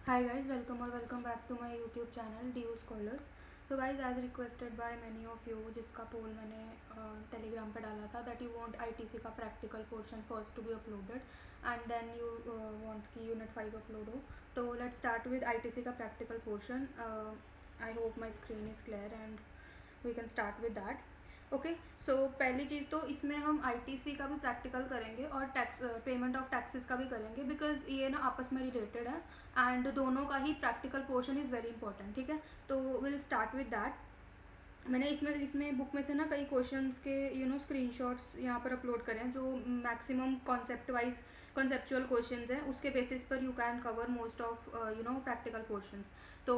Hi guys, welcome back to my YouTube channel DU Scholars. So guys, as requested by many of you, जिसका पोल मैंने Telegram पे डाला था that you want ITC का practical portion first to be uploaded and then you want कि Unit 5 upload हो. तो let's start with ITC का practical portion. I hope my screen is clear and we can start with that. Okay so पहली चीज़ तो इसमें हम ITC का भी प्रैक्टिकल करेंगे और टैक्स पेमेंट ऑफ टैक्सेस का भी करेंगे बिकॉज ये ना आपस में रिलेटेड है एंड दोनों का ही practical portion is very important. ठीक है, तो विल स्टार्ट विद दैट. मैंने इसमें बुक में से ना कई क्वेश्चंस के स्क्रीनशॉट्स यहाँ पर अपलोड करें जो maximum concept wise conceptual questions हैं, उसके बेसिस पर you can cover most of practical questions. तो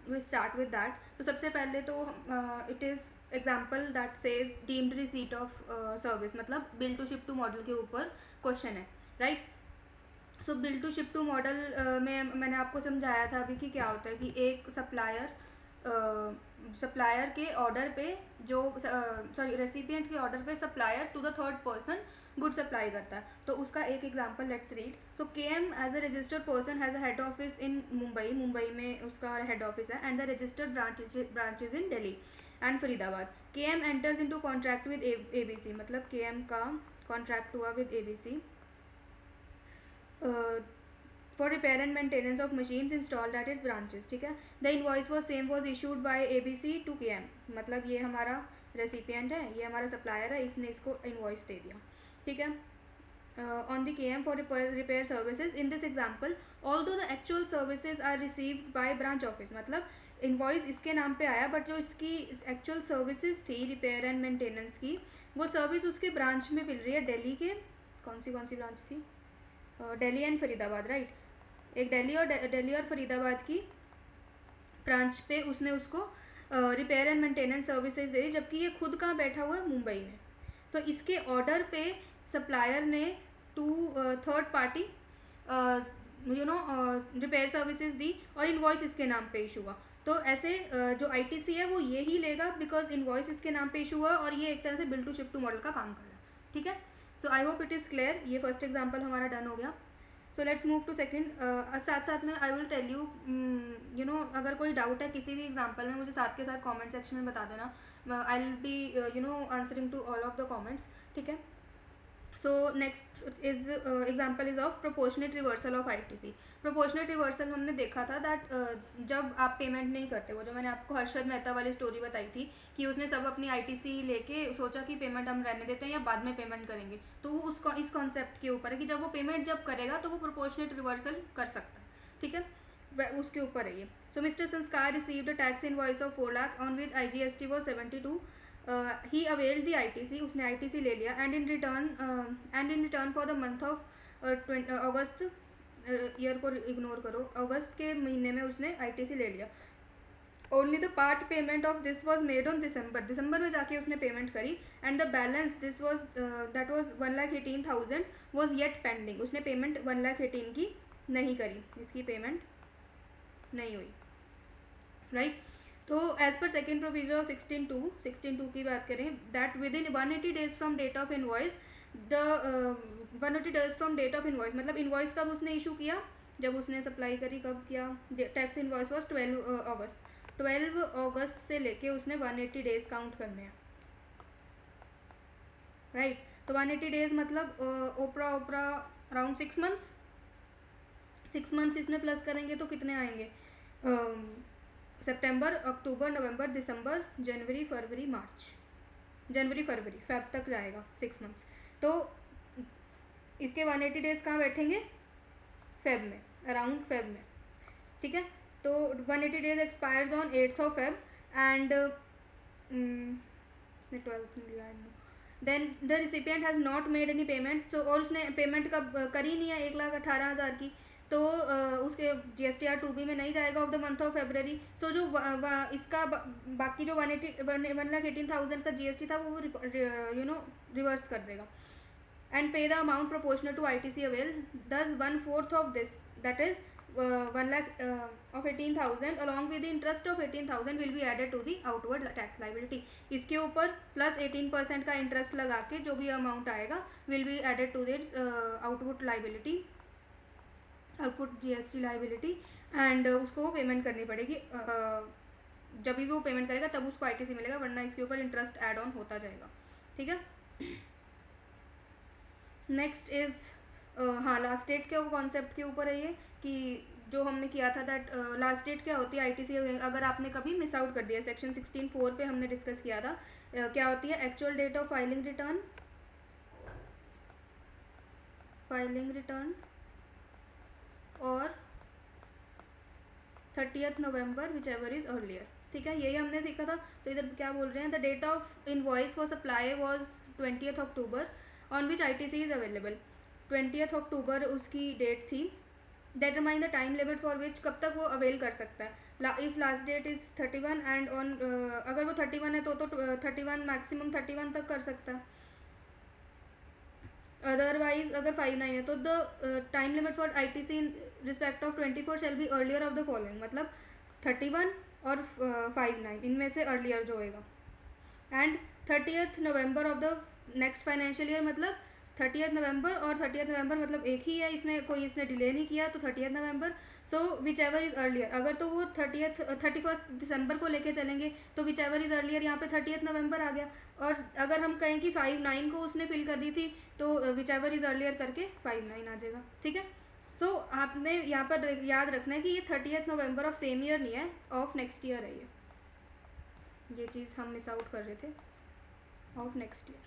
वी स्टार्ट विद दैट. तो सबसे पहले तो it is example that says deemed receipt of service, मतलब bill to ship to model के ऊपर क्वेश्चन है, right. So bill to ship to model में मैंने आपको समझाया था अभी कि क्या होता है कि एक सप्लायर के ऑर्डर पे जो सॉरी रेसिपिएंट के ऑर्डर पे supplier to the third person good supply करता है. तो उसका एक example let's read. So K M as a registered person has a head office in Mumbai में उसका हेड ऑफिस है and the registered branches in Delhi and Faridabad. K M enters in to contract with A B C, मतलब K M का contract हुआ with A B C for repair and maintenance of machines installed at its branches. ठीक है, the invoice was same was issued by A B C to के M, मतलब ये हमारा recipient है, ये हमारा सप्लायर है, इसने इसको इनवॉइस दे दिया. ठीक है, on the KM for repair services. In this example, although the actual services are received by branch office, मतलब इन्वॉइस इसके नाम पे आया बट जो इसकी एक्चुअल सर्विसेज थी रिपेयर एंड मेंटेनेंस की, वो सर्विस उसके ब्रांच में मिल रही है. दिल्ली के कौन सी ब्रांच थी, दिल्ली एंड फरीदाबाद, राइट. एक दिल्ली और फरीदाबाद की ब्रांच पे उसने उसको रिपेयर एंड मेंटेनेंस सर्विसेज दे दी, जबकि ये खुद कहाँ बैठा हुआ है, मुंबई में. तो इसके ऑर्डर पे सप्लायर ने to third party repair services दी और इनवॉइस इसके नाम पे इशू हुआ. तो ऐसे जो आईटीसी है वो ये ही लेगा बिकॉज इनवॉइस इसके नाम पे इशू हुआ और ये एक तरह से bill to ship to model का काम कर रहा है. ठीक है, so I hope it is clear. ये फर्स्ट एग्जाम्पल हमारा डन हो गया. So let's move to second. साथ साथ में आई विल टेल यू अगर कोई डाउट है किसी भी एग्जाम्पल में मुझे साथ के साथ कमेंट सेक्शन में बता देना. I will be answering to all of the comments. ठीक है, so next is example is of proportionate reversal of ITC. Proportionate reversal हमने देखा था दैट जब आप पेमेंट नहीं करते, वो जो मैंने आपको हर्षद मेहता वाली स्टोरी बताई थी कि उसने सब अपनी आईटीसी लेके सोचा कि पेमेंट हम रहने देते हैं या बाद में पेमेंट करेंगे. तो वो उसका इस कॉन्सेप्ट के ऊपर है कि जब वो पेमेंट जब करेगा तो वो प्रोपोर्शनेट रिवर्सल कर सकता है. ठीक है, उसके ऊपर है ये. सो मिस्टर संस्कार received a tax invoice of 4 lakh on with IGST was 72. He availed the ITC, उसने आईटीसी ले लिया and in return for the month of August, year को इग्नोर करो, अगस्त के महीने में उसने आईटीसी ले लिया. Only the part payment of this was made on December में जाके उसने पेमेंट करी and the balance this was that was 1,18,000 was yet pending. उसने पेमेंट 1,18,000 की नहीं करी, इसकी पेमेंट नहीं हुई, राइट. तो as per second provision of 16(2) की बात करें that within 180 days from date of invoice the 180 days from date of invoice, मतलब इनवॉइस कब उसने इशू किया, जब उसने सप्लाई करी, कब किया, टैक्स इनवॉइस वॉज 12 अगस्त से लेके उसने 180 days काउंट करने हैं, राइट. तो 180 days मतलब ओपरा ओपरा अराउंड 6 months. 6 months इसमें प्लस करेंगे तो कितने आएंगे, सितंबर अक्टूबर नवंबर दिसंबर जनवरी फरवरी मार्च, जनवरी फरवरी फेब तक जाएगा 6 months. तो इसके 180 days कहाँ बैठेंगे, फेब में, अराउंड फेब में. ठीक है, तो 180 days expires on 8th of Feb and 12th then the recipient has not made any payment. So और उसने पेमेंट कब करी नहीं है 1,18,000 की, तो उसके GSTR 2B में नहीं जाएगा of the month of February. So जो इसका बाकी जो 1,18,000 का GST था वो रिवर्स कर देगा and pay the amount proportional to ITC avail. Thus 1/4 of this, that is 1 lakh of 18,000 along with the interest of 18,000 will be added to the outward tax liability. इसके ऊपर प्लस 18% का interest लगा के जो भी amount आएगा will be added to this outward liability output GST liability, and उसको वो पेमेंट करनी पड़ेगी। जब भी वो पेमेंट करेगा तब उसको आईटीसी मिलेगा, वरना इसके ऊपर इंटरेस्ट ऐड ऑन होता जाएगा। ठीक है। नेक्स्ट इज हाँ, लास्ट डेट के कॉन्सेप्ट के ऊपर है ये, कि जो हमने किया था दैट लास्ट डेट क्या होती है आईटीसी, अगर आपने कभी मिस आउट कर दिया, सेक्शन 16(4) पे हमने डिस्कस किया था। क्या होती है actual date of filing return, और 30th November whichever is earlier. ठीक है, यही हमने देखा था। तो इधर क्या बोल रहे हैं, the date of invoice for supply was 20th October on which ITC is available. 20th October उसकी डेट थी। Determine the time limit for which, कब तक वो अवेल कर सकता है। If last date is 31 and on, अगर वो 31 है तो 31 मैक्सिमम 31 तक कर सकता है। अदरवाइज अगर 59 है तो the time limit for ITC in respect of 24 shall be earlier of the following, मतलब 31 और 59 इनमें से अर्लियर जो होएगा। And 30th November of the next financial year, मतलब 30th नवंबर और 30th नवंबर मतलब एक ही है, इसमें कोई इसने डिले नहीं किया, तो 30th November. So which ever is earlier, अगर तो वो 31st दिसंबर को लेके चलेंगे तो विच एवर इज़ अर्लियर यहाँ पे 30th नवंबर आ गया। और अगर हम कहें कि 59 को उसने फिल कर दी थी तो विच एवर इज़ अर्लियर करके 59 आ जाएगा। ठीक है। सो आपने यहाँ पर याद रखना है कि ये 30th November of same year नहीं है, ऑफ नेक्स्ट ईयर है ये चीज़ हम मिस आउट कर रहे थे, ऑफ नेक्स्ट ईयर।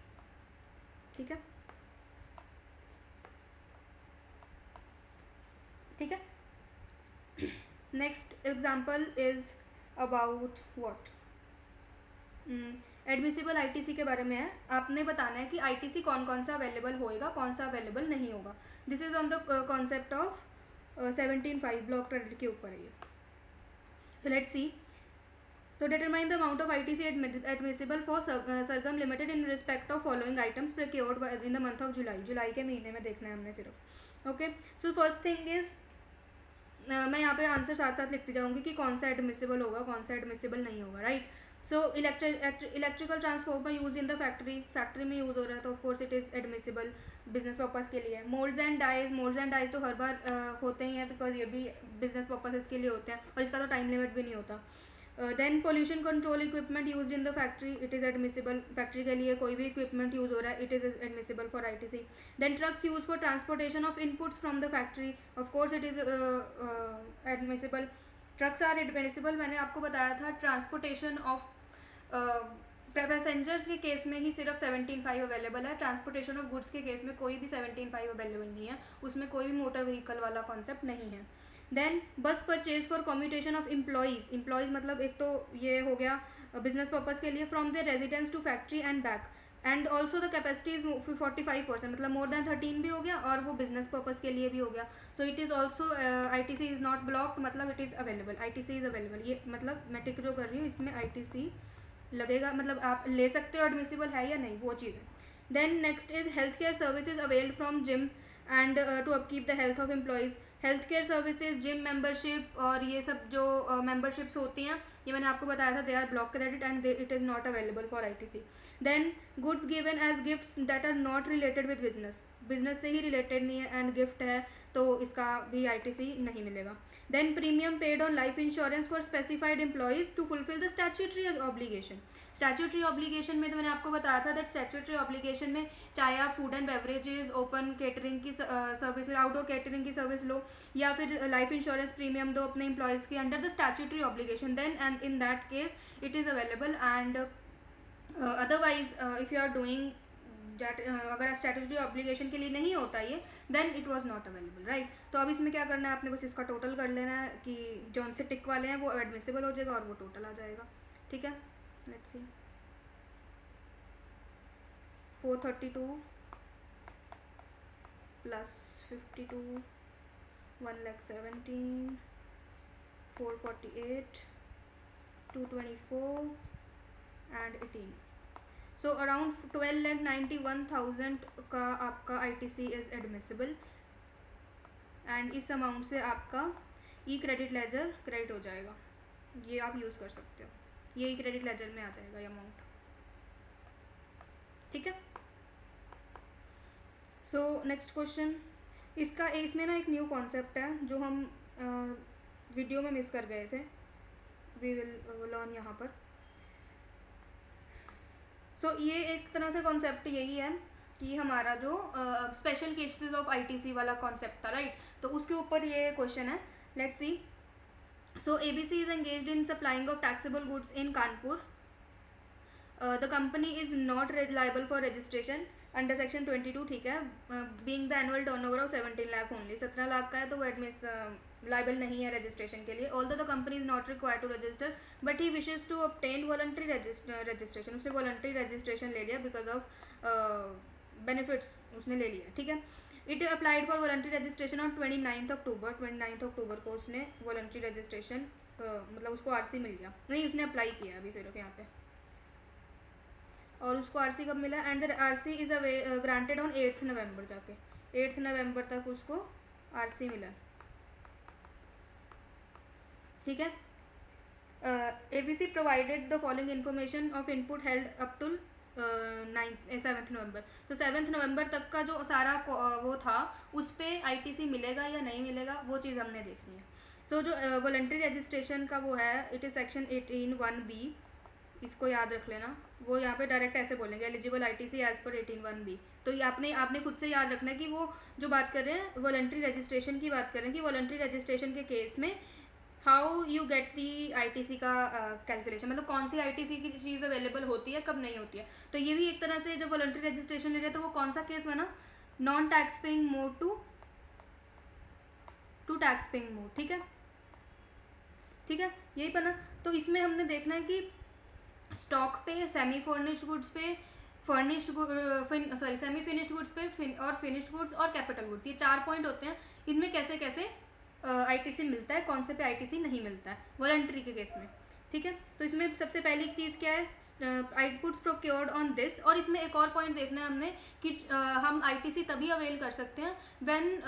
ठीक है। ठीक है। Next example is about what, admissible ITC के बारे में है। आपने बताना है कि आईटीसी कौन कौन सा अवेलेबल होएगा, कौन सा अवेलेबल नहीं होगा। This is on the concept of 17(5) block credit के ऊपर है ये। Let's see. So determine the amount of ITC admissible for Sargam Limited in respect of following items procured in the month of July. जुलाई के महीने में देखना है हमने सिर्फ। Okay, so first thing is, मैं यहाँ पे आंसर साथ साथ लिखती जाऊँगी कि कौन सा एडमिसिबल होगा, कौन सा एडमिसिबल नहीं होगा। Right. So electrical transformer use in the factory में यूज़ हो रहा है तो of course it is admissible business purpose के लिए। मोल्ड्स एंड डाइज तो हर बार होते ही हैं, बिकॉज ये भी बिजनेस पर्पजेज़ के लिए होते हैं और इसका तो टाइम लिमिट भी नहीं होता। Then pollution control equipment use in the factory, it is admissible. Factory के लिए कोई भी इक्विपमेंट यूज़ हो रहा है, it is admissible for ITC. Then trucks use for transportation of inputs from the factory, of course it is admissible. Trucks are admissible, मैंने आपको बताया था ट्रांसपोर्टेशन ऑफ पैसेंजर्स के केस में ही सिर्फ 17(5) अवेलेबल है। ट्रांसपोर्टेशन ऑफ गुड्स के केस में कोई भी 17(5) अवेलेबल नहीं है, उसमें कोई भी मोटर व्हीकल वाला कॉन्सेप्ट नहीं है। देन बस purchase for commutation of employees मतलब एक तो ये हो गया बिजनेस पर्पज़ के लिए, from the residence to factory and back, and also the capacity is 45%, मतलब मोर देन 13 भी हो गया और वो बिजनेस पर्पज़ के लिए भी हो गया। So it is also ITC is not blocked, मतलब it is available, ITC is available. ये मतलब मैं टिक जो कर रही हूँ इसमें आईटीसी लगेगा, मतलब आप ले सकते हो, एडमिसिबल है या नहीं वो चीज़ है। Then next is health care services availed from gym and to upkeep the health of employees. Health care services, gym membership और ये सब जो मेंबरशिप्स होती हैं, ये मैंने आपको बताया था, they are block credit and it is not available for ITC. Then goods given as gifts that are not related with business से ही रिलेटेड नहीं है एंड गिफ्ट है, तो इसका भी आईटीसी नहीं मिलेगा। Then premium paid on life insurance for specified employees to fulfil the statutory obligation. Statutory obligation में तो मैंने आपको बताया था दैट स्टैट्यूटरी ऑब्लिगेशन में चाहे आप food and beverages, open catering की सर्विस, आउटडोर केटरिंग की सर्विस लो, या फिर लाइफ इंश्योरेंस प्रीमियम दो अपने एम्प्लॉयज़ के under the statutory obligation, then and in that case it is available. And otherwise if you are doing that, अगर statutory obligation के लिए नहीं होता ये, then it was not available. Right. तो अब इसमें क्या करना है, आपने बस इसका टोटल कर लेना है कि जौन से टिक वाले हैं वो एडमिसिबल हो जाएगा और वो टोटल आ जाएगा। ठीक है। Let's see. 432 plus 52, 1,17,000, 448, 224 and 18। So around 12,91,000 का आपका आईटीसी इज़ एडमिसिबल, एंड इस अमाउंट से आपका ई क्रेडिट लेजर क्रेडिट हो जाएगा। ये आप यूज़ कर सकते हो, ये ई क्रेडिट लेजर में आ जाएगा ये अमाउंट। ठीक है। सो नेक्स्ट क्वेश्चन, इसमें ना एक न्यू कॉन्सेप्ट है जो हम वीडियो में मिस कर गए थे, वी विल लर्न यहाँ पर। सो ये एक तरह से कॉन्सेप्ट यही है कि हमारा जो स्पेशल केसेस ऑफ आईटीसी वाला कॉन्सेप्ट था, राइट, तो उसके ऊपर ये क्वेश्चन है। Let's see. So ABC is engaged in supplying of taxable goods in Kanpur. The company is not liable for registration under section 22, ठीक है, being the annual turnover of 17 lakh only, 17 lakh का है तो वो एडमिस लाइबल नहीं है रजिस्ट्रेशन के लिए। Although the company is not required to register but he wishes to obtain voluntary registration, उसने वॉलंटरी रजिस्ट्रेशन ले लिया बिकॉज ऑफ बेनिफिट्स उसने ले लिया, ठीक है। It applied for voluntary registration on 29 अक्टूबर, 29 अक्टूबर को उसने वॉलंटरी रजिस्ट्रेशन मतलब उसको आरसी मिल गया, नहीं उसने अप्लाई किया अभी सिर्फ यहाँ पे, और उसको आरसी कब मिला, and the RC is granted on 8 November, जाके 8 नवंबर तक उसको आरसी मिला, ठीक है। ABC provided the following information of input held up to 7 November, तो 7 नवंबर तक का जो सारा वो था उस पर आईटीसी मिलेगा या नहीं मिलेगा वो चीज़ हमने देखनी है। सो जो वॉलंटरी रजिस्ट्रेशन का वो है, इट इज़ सेक्शन 18(1)(b), इसको याद रख लेना। वो यहाँ पे डायरेक्ट ऐसे बोलेंगे eligible ITC as per 18(1)(b), तो ये आपने खुद से याद रखना है कि वो जो बात कर रहे हैं वॉलंटरी रजिस्ट्रेशन की बात कर रहे हैं कि वॉलंटरी रजिस्ट्रेशन के केस में how you get the ITC का कैलकुलेशन, मतलब कौन सी आईटीसी की चीज़ अवेलेबल होती है, कब नहीं होती है। तो ये भी एक तरह से जब वॉलंटरी रजिस्ट्रेशन ले रहे हैं तो वो कौन सा केस बना, non tax paying mode to tax paying mode, ठीक है, ठीक है, यही बना। तो इसमें हमने देखना है कि स्टॉक पे, सेमी फर्निश्ड गुड्स पे, सेमी फिनिश्ड गुड्स पे और फिनिश्ड गुड्स और कैपिटल गुड्स, ये 4 पॉइंट होते हैं। इनमें कैसे कैसे आईटीसी मिलता है, कौन से पे आईटीसी नहीं मिलता है वॉलंटरी के केस में, ठीक है। तो इसमें सबसे पहली चीज़ क्या है, गुड्स प्रोक्योर्ड ऑन दिस, और इसमें एक और पॉइंट देखना है हमने कि हम आईटीसी तभी अवेल कर सकते हैं व्हेन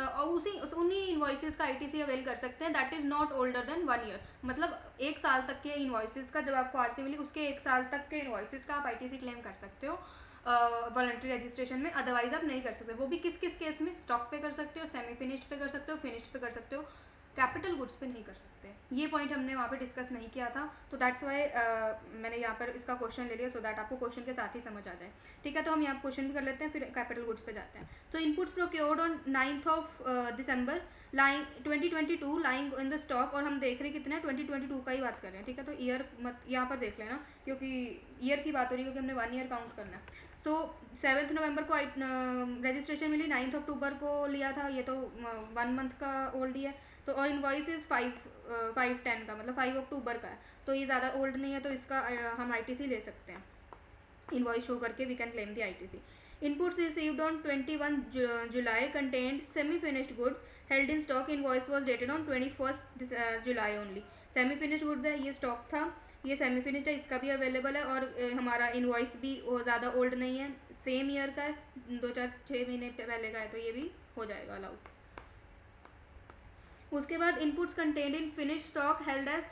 उन्हीं इन्वॉइसेस का आईटीसी अवेल कर सकते हैं that is not older than 1 year, मतलब 1 साल तक के इन्वॉइसेस का, जब आपको आरसी मिली उसके 1 साल तक के इन्वॉइसेस का आप आईटीसी क्लेम कर सकते हो वॉलंटरी रजिस्ट्रेशन में, अदरवाइज आप नहीं कर सकते। वो भी किस किस केस में, स्टॉक पे कर सकते हो, सेमी फिनिश्ड पे कर सकते हो, फिनिश्ड पे कर सकते हो, कैपिटल गुड्स पे नहीं कर सकते। ये पॉइंट हमने वहाँ पे डिस्कस नहीं किया था, तो दैट्स वाई मैंने यहाँ पर इसका क्वेश्चन ले लिया सो दैट आपको क्वेश्चन के साथ ही समझ आ जाए, ठीक है। तो हम यहाँ क्वेश्चन भी कर लेते हैं फिर कैपिटल गुड्स पे जाते हैं। तो inputs procured on 9 December lying 2022 lying in the stock, और हम देख रहे हैं कितना 2022 का ही बात कर रहे हैं, ठीक है। तो ईयर मत यहाँ पर देख लेना क्योंकि ईयर की बात हो रही है, क्योंकि हमने 1 ईयर काउंट करना है। सो 7 नवंबर को रजिस्ट्रेशन मिली, 9 अक्टूबर को लिया था, ये तो 1 मंथ का ओल्ड ही है। तो और इनवॉइस इज़ 5/10 का, मतलब 5 अक्टूबर का है, तो ये ज़्यादा ओल्ड नहीं है, तो इसका हम आईटीसी ले सकते हैं, इनवॉइस शो करके we can claim the ITC. Inputs received on 21 July contained semi finished goods held in stock, invoice was dated on 21 July only. Semi finished goods है, ये स्टॉक था, ये सेमी फिनिश्ड है, इसका भी अवेलेबल है, और हमारा इनवॉइस भी ज़्यादा ओल्ड नहीं है, सेम ईयर का है, 2-4-6 महीने पहले का है, तो ये भी हो जाएगा अलाउड। उसके बाद inputs contained in finish stock held as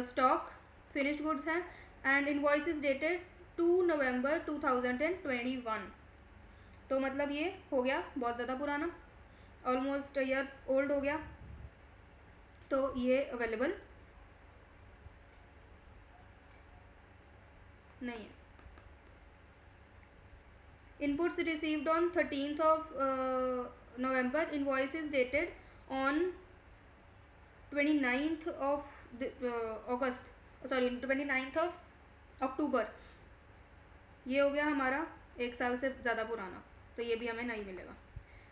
stock, finished goods हैं, and invoice is dated 2 November 2021, तो मतलब ये हो गया बहुत ज़्यादा पुराना, ऑलमोस्ट ईयर ओल्ड हो गया, तो ये अवेलेबल नहीं है। Inputs received on 13 November, invoice is dated on 29 August, sorry 29 अक्टूबर, ये हो गया हमारा 1 साल से ज़्यादा पुराना, तो ये भी हमें नहीं मिलेगा।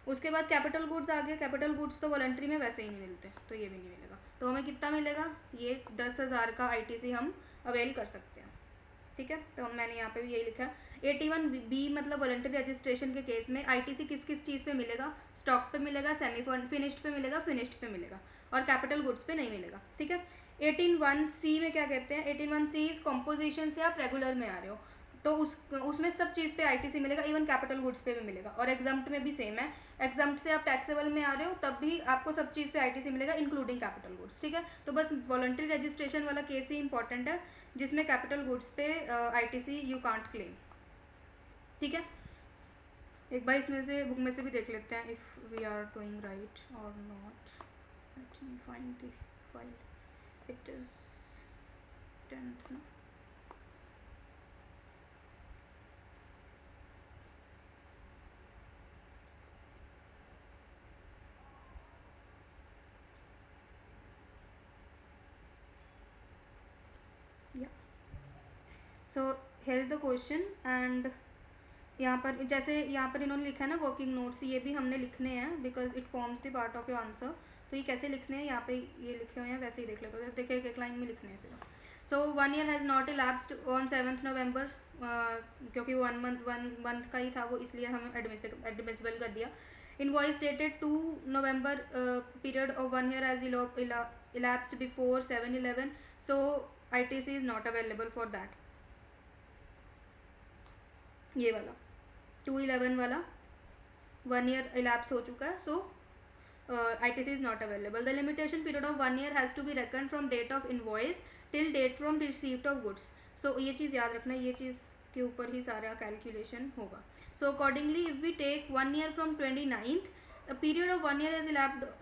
उसके बाद कैपिटल गुड्स आ गए, कैपिटल गुड्स तो वॉलंटरी में वैसे ही नहीं मिलते, तो ये भी नहीं मिलेगा। तो हमें कितना मिलेगा, ये 10,000 का आईटीसी हम अवेल कर सकते हैं, ठीक है। तो मैंने यहाँ पे भी यही लिखा है। 81B मतलब वॉलंटरी रजिस्ट्रेशन के केस में आईटीसी किस किस चीज़ पे मिलेगा, स्टॉक पे मिलेगा, सेमी फिनिश्ड पे मिलेगा, फिनिश्ड पे मिलेगा, और कैपिटल गुड्स पे नहीं मिलेगा, ठीक है। 18(1)(c) में क्या कहते हैं, 18(1)(c) इज कॉम्पोजिशन से आप रेगुलर में आ रहे हो, तो उसमें सब चीज़ पे आईटीसी मिलेगा, इवन कैपिटल गुड्स पे भी मिलेगा, और एग्जाम्प्ट में भी सेम है। एग्जाम्प्ट से आप टैक्सेबल में आ रहे हो तब भी आपको सब चीज़ पे आईटीसी मिलेगा इंक्लूडिंग कैपिटल गुड्स, ठीक है। तो बस वॉलंटरी रजिस्ट्रेशन वाला केस ही इंपॉर्टेंट है जिसमें कैपिटल गुड्स पे आईटीसी यू कांट क्लेम, ठीक है। एक बार इसमें से बुक में से भी देख लेते हैं if we are doing right और not. Let me find the file. It is 10th ना. या so here is the question. And यहाँ पर जैसे यहाँ पर इन्होंने लिखा है ना वर्किंग नोट्स, ये भी हमने लिखने हैं because it forms the part of your answer. तो ये कैसे लिखने हैं, यहाँ पे ये लिखे हुए हैं, वैसे ही देख लेते हो. देखिए एक लाइन में लिखने हैं सिर्फ. सो 1 year has not elapsed on 7th November. क्योंकि वो 1 month का ही था वो, इसलिए हम एडमिसिबल कर दिया. Invoice dated 2 November. Period of 1 year has elapsed before 7/11. So ITC is not available for that. ये वाला 2/11 वाला 1 year elapse हो चुका है. सो ITC is not available. The limitation period of 1 year has to be reckoned from date of invoice till date from receipt of goods. So ये चीज़ याद रखना, ये चीज़ के ऊपर ही सारा कैलकुलेशन होगा. So accordingly if we take 1 year from 29th, a period of 1 year has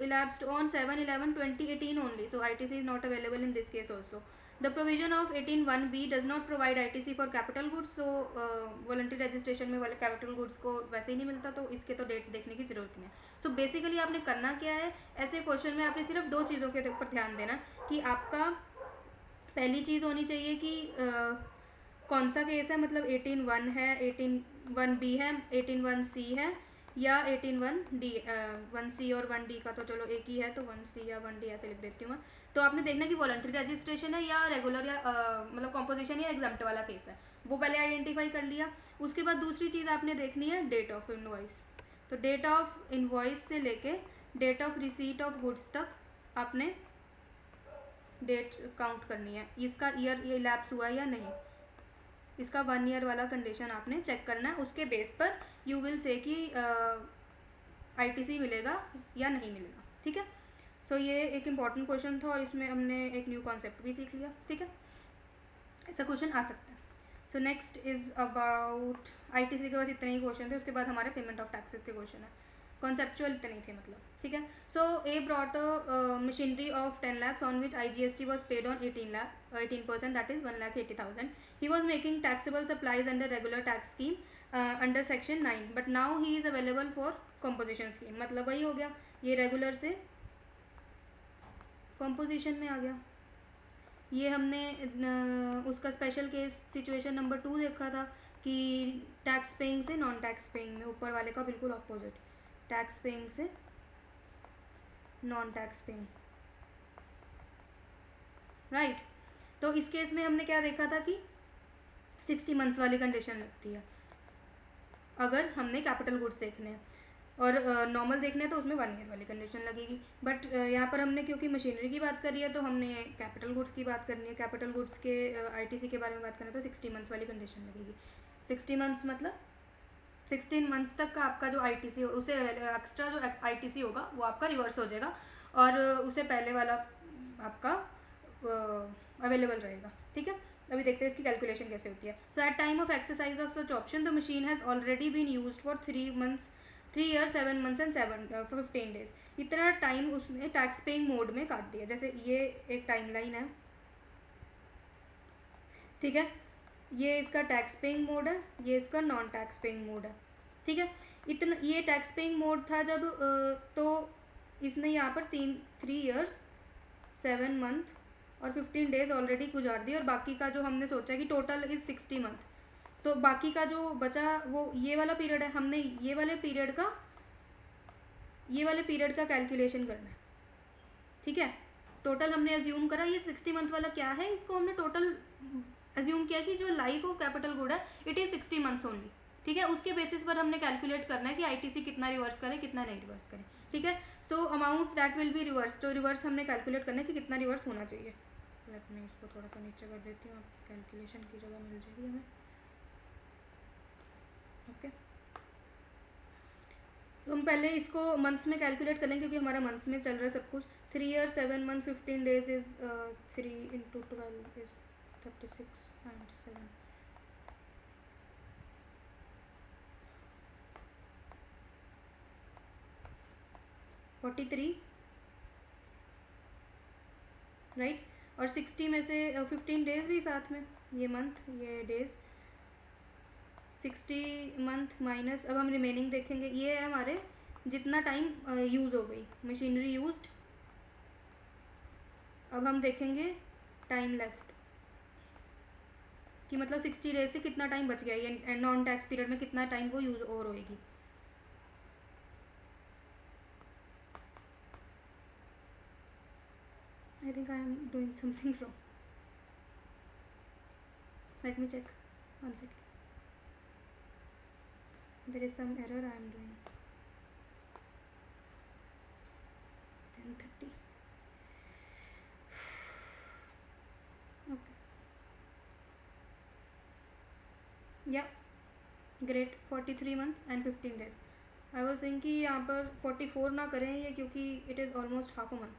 elapsed on 7/11/2018 only. So ITC is not available in this case also. The provision of 18(1)(b) does not provide ITC for capital goods. So voluntary registration में वाले capital goods को वैसे ही नहीं मिलता, तो इसके तो date देखने की ज़रूरत नहीं है. सो बेसिकली आपने करना क्या है, ऐसे क्वेश्चन में आपने सिर्फ दो चीज़ों के ऊपर ध्यान देना कि आपका पहली चीज़ होनी चाहिए कि कौन सा केस है, मतलब 18(1) है, 18(1)(b) है, 18(1)(c) है या 18(1)(d). 1C और 1D का तो चलो एक ही है, तो 1C या 1D ऐसे लिख देती हूँ मैं. तो आपने देखना कि वॉलंटरी रजिस्ट्रेशन है या रेगुलर या मतलब कॉम्पोजिशन या एग्जाम्प्ट वाला केस है, वो पहले आइडेंटिफाई कर लिया. उसके बाद दूसरी चीज़ आपने देखनी है डेट ऑफ इनवॉइस. तो डेट ऑफ इनवॉइस से लेके date of receipt of goods तक आपने डेट काउंट करनी है. इसका ईयर ये लैप्स हुआ या नहीं, इसका 1 year वाला कंडीशन आपने चेक करना है. उसके बेस पर यू विल से कि ITC मिलेगा या नहीं मिलेगा. ठीक है. सो ये एक इम्पॉर्टेंट क्वेश्चन था और इसमें हमने एक न्यू कॉन्सेप्ट भी सीख लिया. ठीक है, ऐसा क्वेश्चन आ सकता है. So next is about ITC के बस इतने ही क्वेश्चन थे. उसके बाद हमारे पेमेंट ऑफ टैक्सेस के क्वेश्चन है. कॉन्सेप्चुअल इतने ही थे मतलब. ठीक है. So A brought machinery of 10 lakhs on which IGST was paid on 18%, that is 1,80,000. He was making taxable supplies under regular tax scheme under section 9, but now he is available for composition scheme. मतलब वही हो गया, ये regular से composition में आ गया. ये हमने उसका स्पेशल केस सिचुएशन नंबर 2 देखा था कि टैक्स पेइंग से नॉन टैक्स पेइंग में, ऊपर वाले का बिल्कुल अपोजिट, टैक्स पेइंग से नॉन टैक्स पेइंग. राइट. तो इस केस में हमने क्या देखा था कि 60 मंथ्स वाली कंडीशन लगती है अगर हमने कैपिटल गुड्स देखने हैं, और नॉर्मल देखना है तो उसमें 1 year वाली कंडीशन लगेगी. बट यहाँ पर हमने क्योंकि मशीनरी की बात करी है तो हमने कैपिटल गुड्स की बात करनी है. कैपिटल गुड्स के ITC के बारे में बात करें तो 60 मंथ्स वाली कंडीशन लगेगी. 60 मंथ्स मतलब 16 मंथ्स तक का आपका जो ITC उसे एक्स्ट्रा जो ITC होगा वो आपका रिवर्स हो जाएगा और उसे पहले वाला आपका अवेलेबल रहेगा. ठीक है. अभी देखते हैं इसकी कैलकुलेशन कैसे होती है. So at time of exercise of such option the machine has already been used for 3 years 7 months and 15 days. इतना टाइम उसने टैक्स पेइंग मोड में काट दिया. जैसे ये एक टाइमलाइन है. ठीक है. ये इसका टैक्स पेइंग मोड है, ये इसका नॉन टैक्स पेइंग मोड है. ठीक है. इतना ये टैक्स पेइंग मोड था जब तो इसने यहाँ पर 3 years 7 month और 15 days ऑलरेडी गुजार दी, और बाकी का जो हमने सोचा कि टोटल इज़ 60 month, तो बाकी का जो बचा वो ये वाला पीरियड है. हमने ये वाले पीरियड का कैलकुलेशन करना है. ठीक है. टोटल हमने एज्यूम करा ये 60 मंथ वाला क्या है, इसको हमने टोटल एज्यूम किया कि जो लाइफ ऑफ कैपिटल गुड है इट इज़ 60 मंथ्स ओनली. ठीक है. उसके बेसिस पर हमने कैलकुलेट करना है कि ITC कितना रिवर्स करें कितना नहीं रिवर्स करें. ठीक है. So amount that will be reverse, तो रिवर्स हमने कैलकुलेट करना है कि कितना रिवर्स होना चाहिए. लेट मैं इसको थोड़ा सा नीचे कर देती हूँ, कैलकुलेशन की जगह मिल जाएगी हमें. ओके. तो हम पहले इसको मंथ्स में कैलकुलेट करें क्योंकि हमारा मंथ्स में चल रहा है सब कुछ. 3 years 7 month 15 days is 3 into 12 is 36 and 7. 43, right. और 60 में से 15 डेज भी साथ में, ये मंथ ये डेज, 60 मंथ माइनस, अब हम रिमेनिंग देखेंगे, ये है हमारे जितना टाइम यूज़ हो गई मशीनरी यूज्ड। अब हम देखेंगे टाइम लेफ्ट कि मतलब 60 डेज से कितना टाइम बच गया, ये नॉन टैक्स पीरियड में कितना टाइम वो यूज़ और होएगी। I think I am doing something wrong, let me check, one second, there is some error I am doing. 10:30, okay, yeah, great, 43 months and 15 days. I was think कि यहाँ पर 44 ना करें ये, क्योंकि it is almost half a month,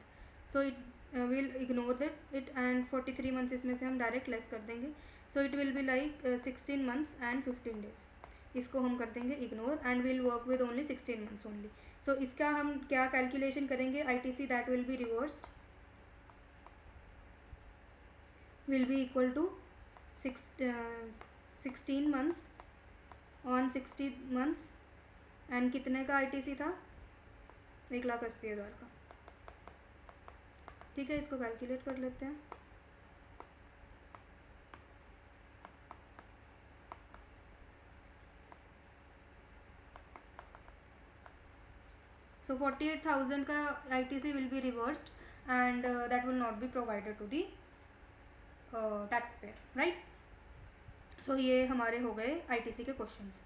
so it will ignore that it, and 43 months इसमें से हम डायरेक्ट लेस कर देंगे, so it will be like 16 months and 15 days, इसको हम कर देंगे ignore and will work with only 16 months only. So इसका हम क्या कैलकुलेशन करेंगे, I T C that will be reversed, will be equal to 16 months on 60 months, and कितने का आईटीसी था, 1,80,000 का। ठीक है, इसको कैलकुलेट कर लेते हैं। सो 48,000 का ITC will be reversed and that will not be provided to the tax payer, right. So ये हमारे हो गए आईटीसी के questions.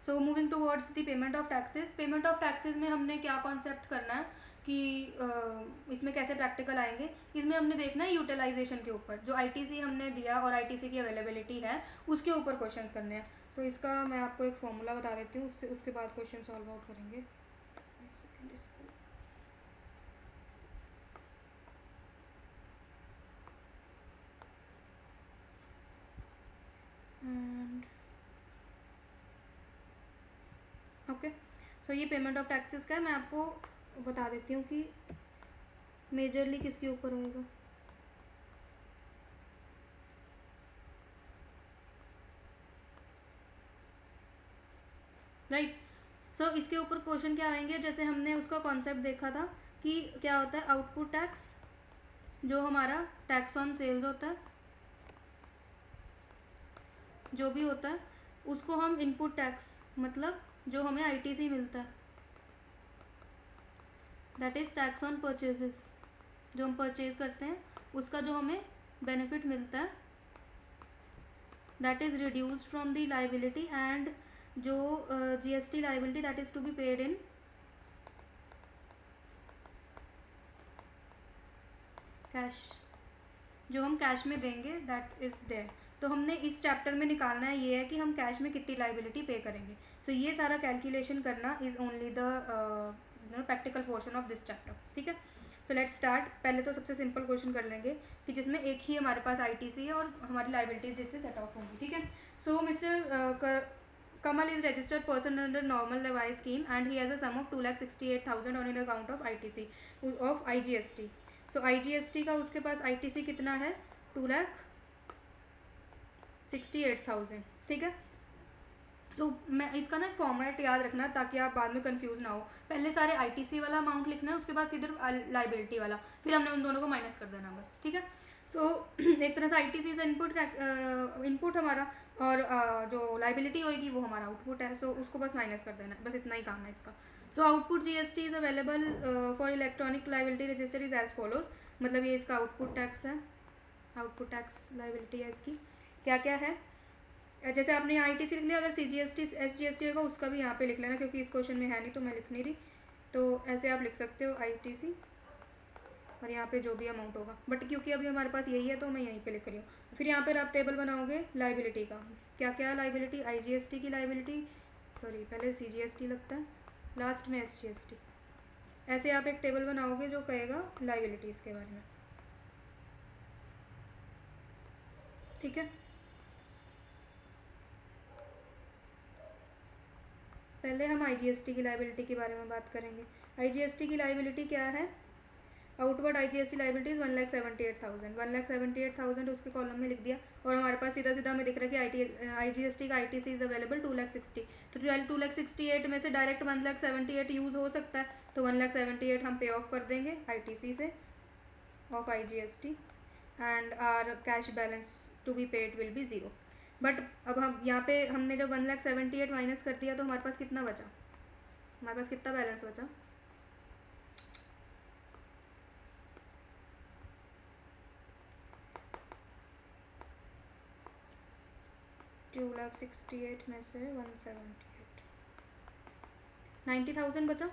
So moving towards the payment of taxes, payment of taxes में हमने क्या कॉन्सेप्ट करना है कि इसमें कैसे प्रैक्टिकल आएंगे, इसमें हमने देखना है यूटिलाइजेशन के ऊपर, जो आईटीसी हमने दिया और आईटीसी की अवेलेबिलिटी है उसके ऊपर क्वेश्चंस करने हैं। सो इसका मैं आपको एक फॉर्मूला बता देती हूँ, उसके बाद क्वेश्चन सॉल्व आउट करेंगे। एक सेकेंड, इसको एंड ओके। सो ये पेमेंट ऑफ टैक्सेस का है, मैं आपको बता देती हूँ कि मेजरली किसके ऊपर होएगा। राइट, सो इसके ऊपर क्वेश्चन क्या आएंगे, जैसे हमने उसका कॉन्सेप्ट देखा था कि क्या होता है आउटपुट टैक्स, जो हमारा टैक्स ऑन सेल्स होता है, जो भी होता है उसको हम इनपुट टैक्स, मतलब जो हमें आईटीसी मिलता है, that is tax on purchases, जो हम परचेज करते हैं उसका जो हमें बेनिफिट मिलता है, that is reduced from the liability, and जो GST liability that is to be paid in cash, जो हम कैश में देंगे दैट इज़ देयर। तो हमने इस चैप्टर में निकालना है ये है कि हम कैश में कितनी लाइबिलिटी पे करेंगे। सो ये सारा कैलकुलेशन करना is only the practical portion of this chapter. ठीक है, सो लेट्स स्टार्ट। पहले तो सबसे सिंपल क्वेश्चन कर लेंगे कि जिसमें एक ही हमारे पास आईटीसी है और हमारी लाइबिलिटीज जिससे सेट ऑफ होंगी। ठीक है, सो mister Kamal is registered person under normal levy scheme and he has a sum of 2,68,000 on an account of ITC of IGST. So IGST का उसके पास ITC कितना है, 2,68,000। ठीक है, सो मैं इसका ना फॉर्मेट याद रखना ताकि आप बाद में कंफ्यूज ना हो। पहले सारे आईटीसी वाला अमाउंट लिखना है, उसके बाद इधर लाइबिलिटी वाला, फिर हमने उन दोनों को माइनस कर देना बस। ठीक है, सो एक तरह से आईटीसी से इनपुट हमारा और जो लाइबिलिटी होएगी वो हमारा आउटपुट है, सो उसको बस माइनस कर देना, बस इतना ही काम है इसका। So output GST is available for electronic liability register is as follows, मतलब ये इसका आउटपुट टैक्स है, आउटपुट टैक्स लाइबिलिटी है इसकी। क्या क्या है, जैसे आपने आईटीसी लिख लिया, अगर सीजीएसटी एसजीएसटी होगा उसका भी यहाँ पे लिख लेना, क्योंकि इस क्वेश्चन में है नहीं तो मैं लिख नहीं रही, तो ऐसे आप लिख सकते हो आईटीसी और यहाँ पे जो भी अमाउंट होगा, बट क्योंकि अभी हमारे पास यही है तो मैं यहीं पे लिख रही हूँ। फिर यहाँ पर आप टेबल बनाओगे लाइबिलिटी का, क्या क्या लाइबिलिटी, आईजीएसटी की लाइबिलिटी, सॉरी पहले सीजीएसटी लगता है, लास्ट में एसजीएसटी, ऐसे आप एक टेबल बनाओगे जो कहेगा लाइबिलिटीज़ के बारे में। ठीक है, पहले हम आईजीएसटी की लाइबिलिटी के बारे में बात करेंगे। IGST की लाइबिलिटी क्या है? आउटवर्ड IGST लाइबिलिटीज 1,78,000, 1,78,000 उसके कॉलम में लिख दिया, और हमारे पास सीधा सीधा हमें दिख रहा है कि IGST का ITC इज अवेलेबल 2,60,000, तो 2,68,000 में से डायरेक्ट 1,78,000 यूज़ हो सकता है, तो 1,78,000 हम पे ऑफ कर देंगे ITC से of IGST, and are cash balance to be paid will be zero. But अब हम यहाँ पे हमने जब 1,78,000 माइनस कर दिया तो हमारे पास कितना बचा? हमारे पास कितना बैलेंस बचा? 2,68,000 में से 178, 90,000 बचा।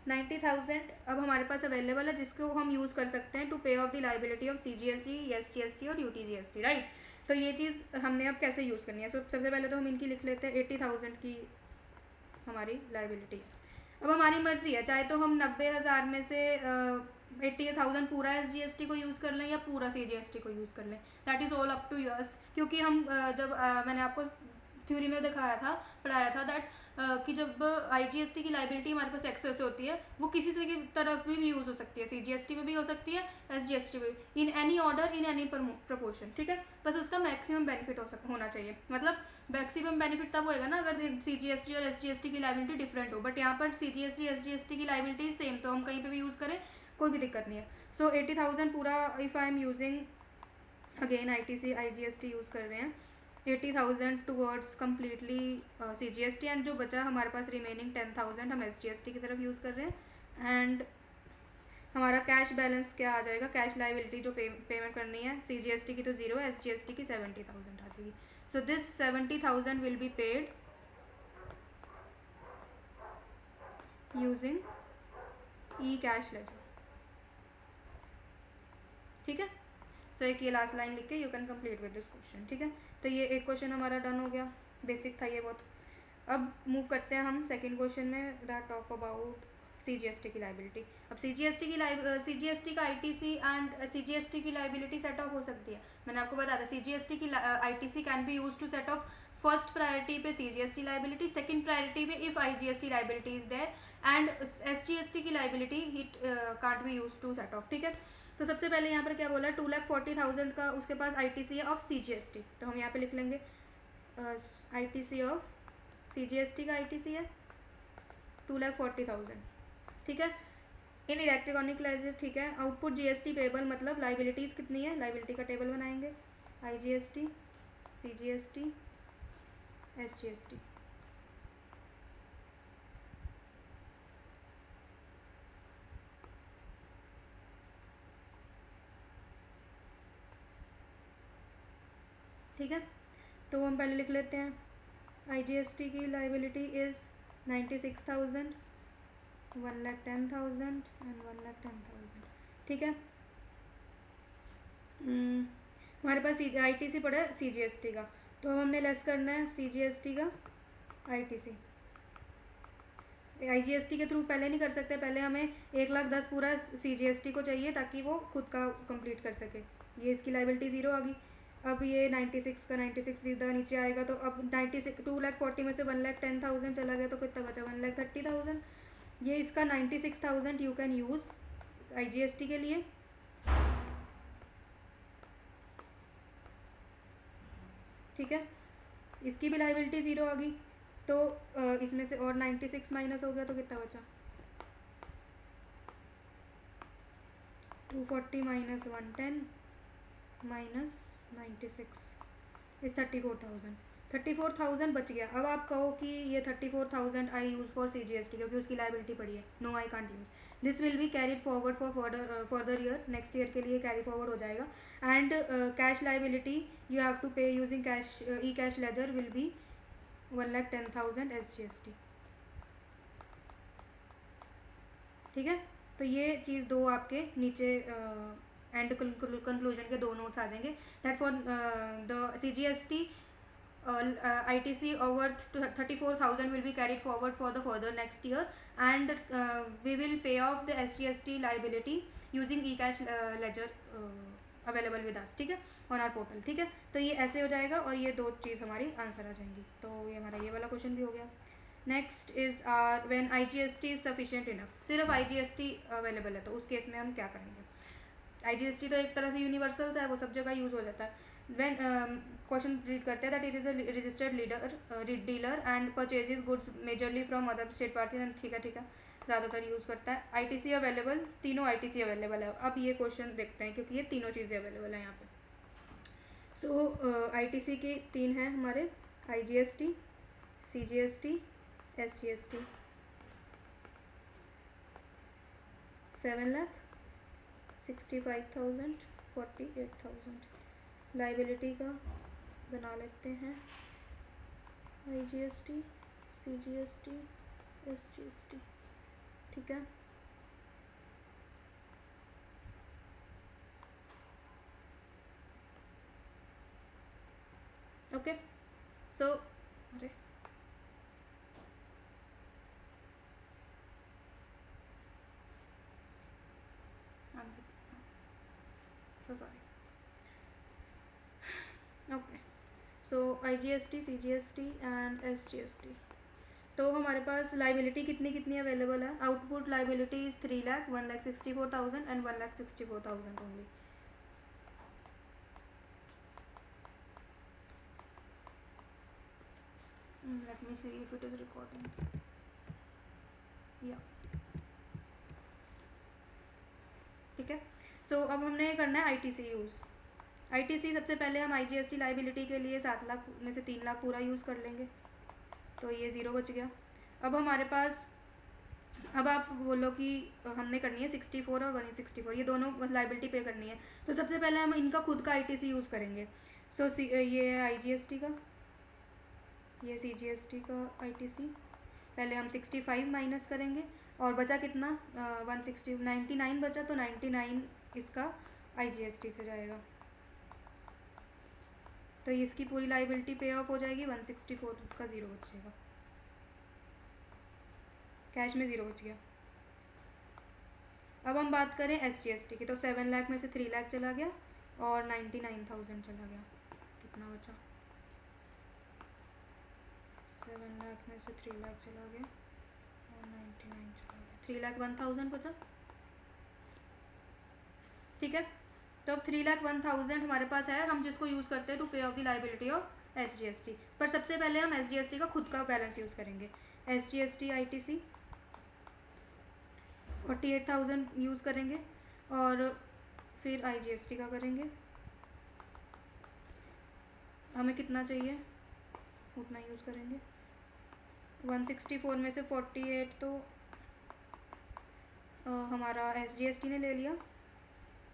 90,000 अब हमारे पास अवेलेबल है, जिसको हम यूज़ कर सकते हैं टू पे of the liability of CGST, SGST और UTGST, राइट। तो ये चीज़ हमने अब कैसे यूज़ करनी है? सबसे पहले तो हम इनकी लिख लेते हैं। 80,000 की हमारी लाइबिलिटी है। अब हमारी मर्जी है, चाहे तो हम 90,000 में से 80,000 पूरा SGST को यूज़ कर लें या पूरा CGST को यूज़ कर लें, that is all up to yours. क्योंकि हम जब मैंने आपको थ्योरी में दिखाया था, पढ़ाया था दैट कि जब IGST की लाइबिलिटी हमारे पास एक्सेस होती है, वो किसी से की तरफ भी यूज़ हो सकती है, CGST में भी हो सकती है, SGST में, in any order, in any proportion, ठीक है। बस उसका मैक्सिमम बेनिफिट होना चाहिए। मतलब मैक्सिमम बेनिफिट तब होएगा ना अगर CGST और SGST की लाइबिलिटी डिफरेंट हो, बट यहाँ पर CGST SGST की लाइबिलिटी सेम, तो हम कहीं पर भी यूज़ करें कोई भी दिक्कत नहीं है। सो 80,000 पूरा, if I am using again ITC IGST use कर रहे हैं, 80,000 टूवर्ड्स कम्प्लीटली CGST, एंड जो बचा हमारे पास रिमेनिंग 10,000 हम SGST की तरफ यूज़ कर रहे हैं। एंड हमारा कैश बैलेंस क्या आ जाएगा? कैश लाइबिलिटी जो पेमेंट करनी है CGST की तो ज़ीरो, SGST की 70,000 आ जाएगी। So this 70,000 will be paid using e cash ledger, ठीक है। तो एक ये लास्ट लाइन लिख के you can complete with this question, ठीक है। तो ये एक क्वेश्चन हमारा डन हो गया, बेसिक था ये बहुत। अब मूव करते हैं हम सेकंड क्वेश्चन में, दैट टॉक अबाउट CGST की लाइबिलिटी। अब CGST का ITC एंड CGST की लाइबिलिटी सेट ऑफ हो सकती है। मैंने आपको बताया था CGST की ITC can be use to set off first priority पे CGST लाइबिलिटी, सेकंड प्रायोरिटी पे if IGST liability is there, and SGST की liability it can't be use to set off, ठीक है। तो सबसे पहले यहाँ पर क्या बोला है? 2,40,000 का उसके पास ITC है ऑफ CGST, तो हम यहाँ पे लिख लेंगे ITC ऑफ CGST का ITC है 2,40,000, ठीक है, इन इलेक्ट्रॉनिक लेजर, ठीक है। आउटपुट GST पेबल, मतलब लाइबिलिटीज़ कितनी है, लाइबिलिटी का टेबल बनाएंगे, IGST, CGST, SGST, ठीक है। तो हम पहले लिख लेते हैं IGST की लाइबिलिटी इज़ 96,000, 1,10,000 एंड 1,10,000, ठीक है। हमारे पास ITC पड़ा है CGST का, तो हमने लेस करना है CGST का ITC। IGST के थ्रू पहले नहीं कर सकते, पहले हमें 1,10,000 पूरा CGST को चाहिए ताकि वो खुद का कंप्लीट कर सके। ये इसकी लाइबिलिटी ज़ीरो आ गई। अब ये 96 का 96 सीधा नीचे आएगा, तो अब 96 2,40,000 में से 1,10,000 चला गया, तो कितना बचा? 1,30,000। ये इसका 96,000 यू कैन यूज़ IGST के लिए, ठीक है। इसकी भी लाइबिलिटी ज़ीरो आ गई, तो इसमें से और 96 माइनस हो गया, तो कितना बचा? 240 माइनस 110 माइनस 96 इस 34,000, 34,000 बच गया। अब आप कहो कि ये 34,000 आई यूज़ फॉर CGST, क्योंकि उसकी लाइबिलिटी पड़ी है, no I can't use this, will be carried forward for further year, next year के लिए कैरी फॉरवर्ड हो जाएगा। And cash liability you have to pay using cash e cash ledger will be 1,10,000 SGST, ठीक है। तो ये चीज़ दो आपके नीचे एंड कंक्लूजन के दो नोट्स आ जाएंगे, that for the CGST ITC over 34,000 will be carried forward for the further next year, and we will pay off the SGST liability using E-कैश ledger available with us, ठीक है, on are portal, ठीक है। तो ये ऐसे हो जाएगा और ये दो चीज़ हमारी आंसर आ जाएंगी। तो ये हमारा ये वाला क्वेश्चन भी हो गया। Next is are when IGST is sufficient enough. सिर्फ IGST अवेलेबल है तो उस केस में हम क्या करेंगे? IGST तो एक तरह से यूनिवर्सल है, वो सब जगह यूज़ हो जाता है। व्हेन क्वेश्चन रीड करते हैं that it is a registered dealer and purchases goods majorly from other state parcel. ठीक है, ठीक है, ज़्यादातर यूज़ करता है। ITC अवेलेबल, तीनों ITC अवेलेबल है। अब ये क्वेश्चन देखते हैं क्योंकि ये तीनों चीज़ें अवेलेबल हैं यहाँ पे। सो ITC के तीन हैं हमारे, IGST, CGST, SGST। 7,65,000, 48,000। लाइबिलिटी का बना लेते हैं, IGST, CGST, SGST। ठीक है, ओके। सो अरे answer, so sorry. Okay, so IGST, CGST and SGST। तो हमारे पास लाइबिलिटी कितनी कितनी अवेलेबल है? Output liability is 3 lakh, 1,64,000 and 1,64,000 only. let me see if it is recording. Yeah, ठीक है। सो अब हमने करना है ITC यूज़। ITC सबसे पहले हम IGST लाइबिलिटी के लिए 7 लाख में से 3 लाख पूरा यूज़ कर लेंगे, तो ये ज़ीरो बच गया। अब हमारे पास, अब आप बोलो कि हमने करनी है 64 और 164, ये दोनों लाइबिलिटी पे करनी है, तो सबसे पहले हम इनका खुद का ITC यूज़ करेंगे। सो ये है IGST का, ये CGST का ITC। पहले हम 65 माइनस करेंगे और बचा कितना? 160, 99 बचा, तो 99 इसका IGST से जाएगा, तो इसकी पूरी लाइबिलिटी पे ऑफ हो जाएगी। 164 का ज़ीरो बचेगा, कैश में ज़ीरो बच गया। अब हम बात करें SGST की, तो 7 लाख में से 3 लाख चला गया और 99,000 चला गया, कितना बचा? 7 लाख में से 3 लाख चला गया और 99 चला गया, 3,01,000 बचा। ठीक है, तो अब 3,01,000 हमारे पास है, हम जिसको यूज़ करते हैं टू पे of the liability of SGST। पर सबसे पहले हम SGST का खुद का बैलेंस यूज़ करेंगे। SGST ITC 48,000 यूज़ करेंगे और फिर IGST का करेंगे। हमें कितना चाहिए उतना यूज़ करेंगे। 164 में से 48 तो हमारा SGST ने ले लिया,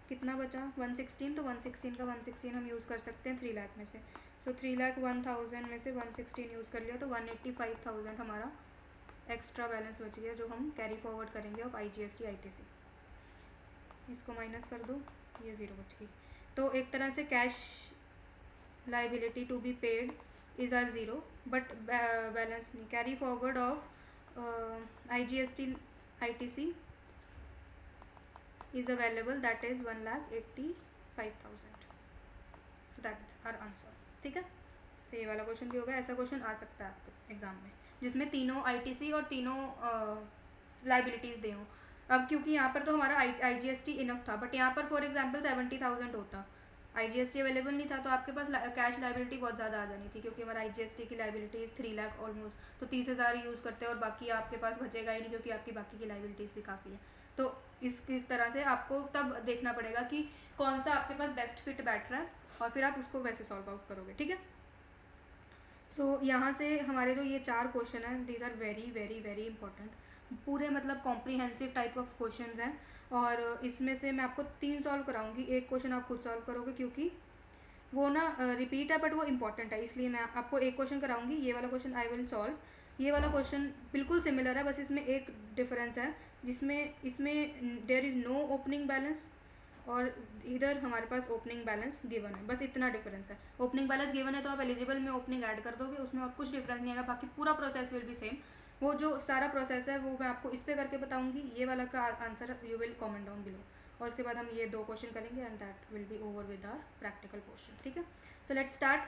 कितना बचा? 116, तो 116 का 116 हम यूज़ कर सकते हैं 3 लाख में से। सो 3,01,000 में से 116 यूज़ कर लिया, तो 185,000 हमारा एक्स्ट्रा बैलेंस बच गया जो हम कैरी फॉरवर्ड करेंगे ऑफ IGST ITC। इसको माइनस कर दो, ये ज़ीरो बच गई। तो एक तरह से cash liability to be paid is are zero, but balance नहीं, carry forward of IGST ITC is available, that is 1,85,000। so that's our answer। ठीक है, तो ये वाला क्वेश्चन भी होगा। ऐसा क्वेश्चन आ सकता है आपको एग्जाम में जिसमें तीनों ITC और तीनों लाइबिलिटीज़ दे हों। अब क्योंकि यहाँ पर तो हमारा IGST इनफ था, बट यहाँ पर फॉर एग्जांपल 70,000 होता, IGST अवेलेबल नहीं था, तो आपके पास कैश लाइबिलिटी बहुत ज़्यादा आ जानी थी, क्योंकि हमारा IGST की लाइबिलिटीज़ 3 लाख ऑलमोस्ट, तो 30,000 यूज़ करते हैं और बाकी आपके पास बचेगा ही नहीं, क्योंकि आपकी बाकी की लाइबिलिटीज़ भी काफ़ी है। तो इस तरह से आपको तब देखना पड़ेगा कि कौन सा आपके पास बेस्ट फिट बैठ रहा है, और फिर आप उसको वैसे सॉल्व आउट करोगे। ठीक है, सो यहाँ से हमारे जो ये 4 क्वेश्चन हैं, these are very very very important, पूरे मतलब कॉम्प्रीहेंसिव टाइप ऑफ क्वेश्चन हैं, और इसमें से मैं आपको 3 सॉल्व कराऊंगी, एक क्वेश्चन आप खुद सॉल्व करोगे, क्योंकि वो ना रिपीट है बट वो इंपॉर्टेंट है, इसलिए मैं आपको एक क्वेश्चन कराऊंगी। ये वाला क्वेश्चन आई विल सॉल्व, ये वाला क्वेश्चन बिल्कुल सिमिलर है, बस इसमें एक डिफरेंस है, जिसमें इसमें there is no opening balance और इधर हमारे पास ओपनिंग बैलेंस गिवन है, बस इतना डिफरेंस है। ओपनिंग बैलेंस गिवन है तो आप एलिजिबल में ओपनिंग ऐड कर दोगे, उसमें और कुछ डिफरेंस नहीं आएगा, बाकी पूरा प्रोसेस विल बी सेम। वो जो सारा प्रोसेस है वो मैं आपको इस पर करके बताऊंगी, ये वाला का answer you will comment down below, और उसके बाद हम ये 2 क्वेश्चन करेंगे and that will be over with our practical portion. ठीक है, सो लेट्स स्टार्ट।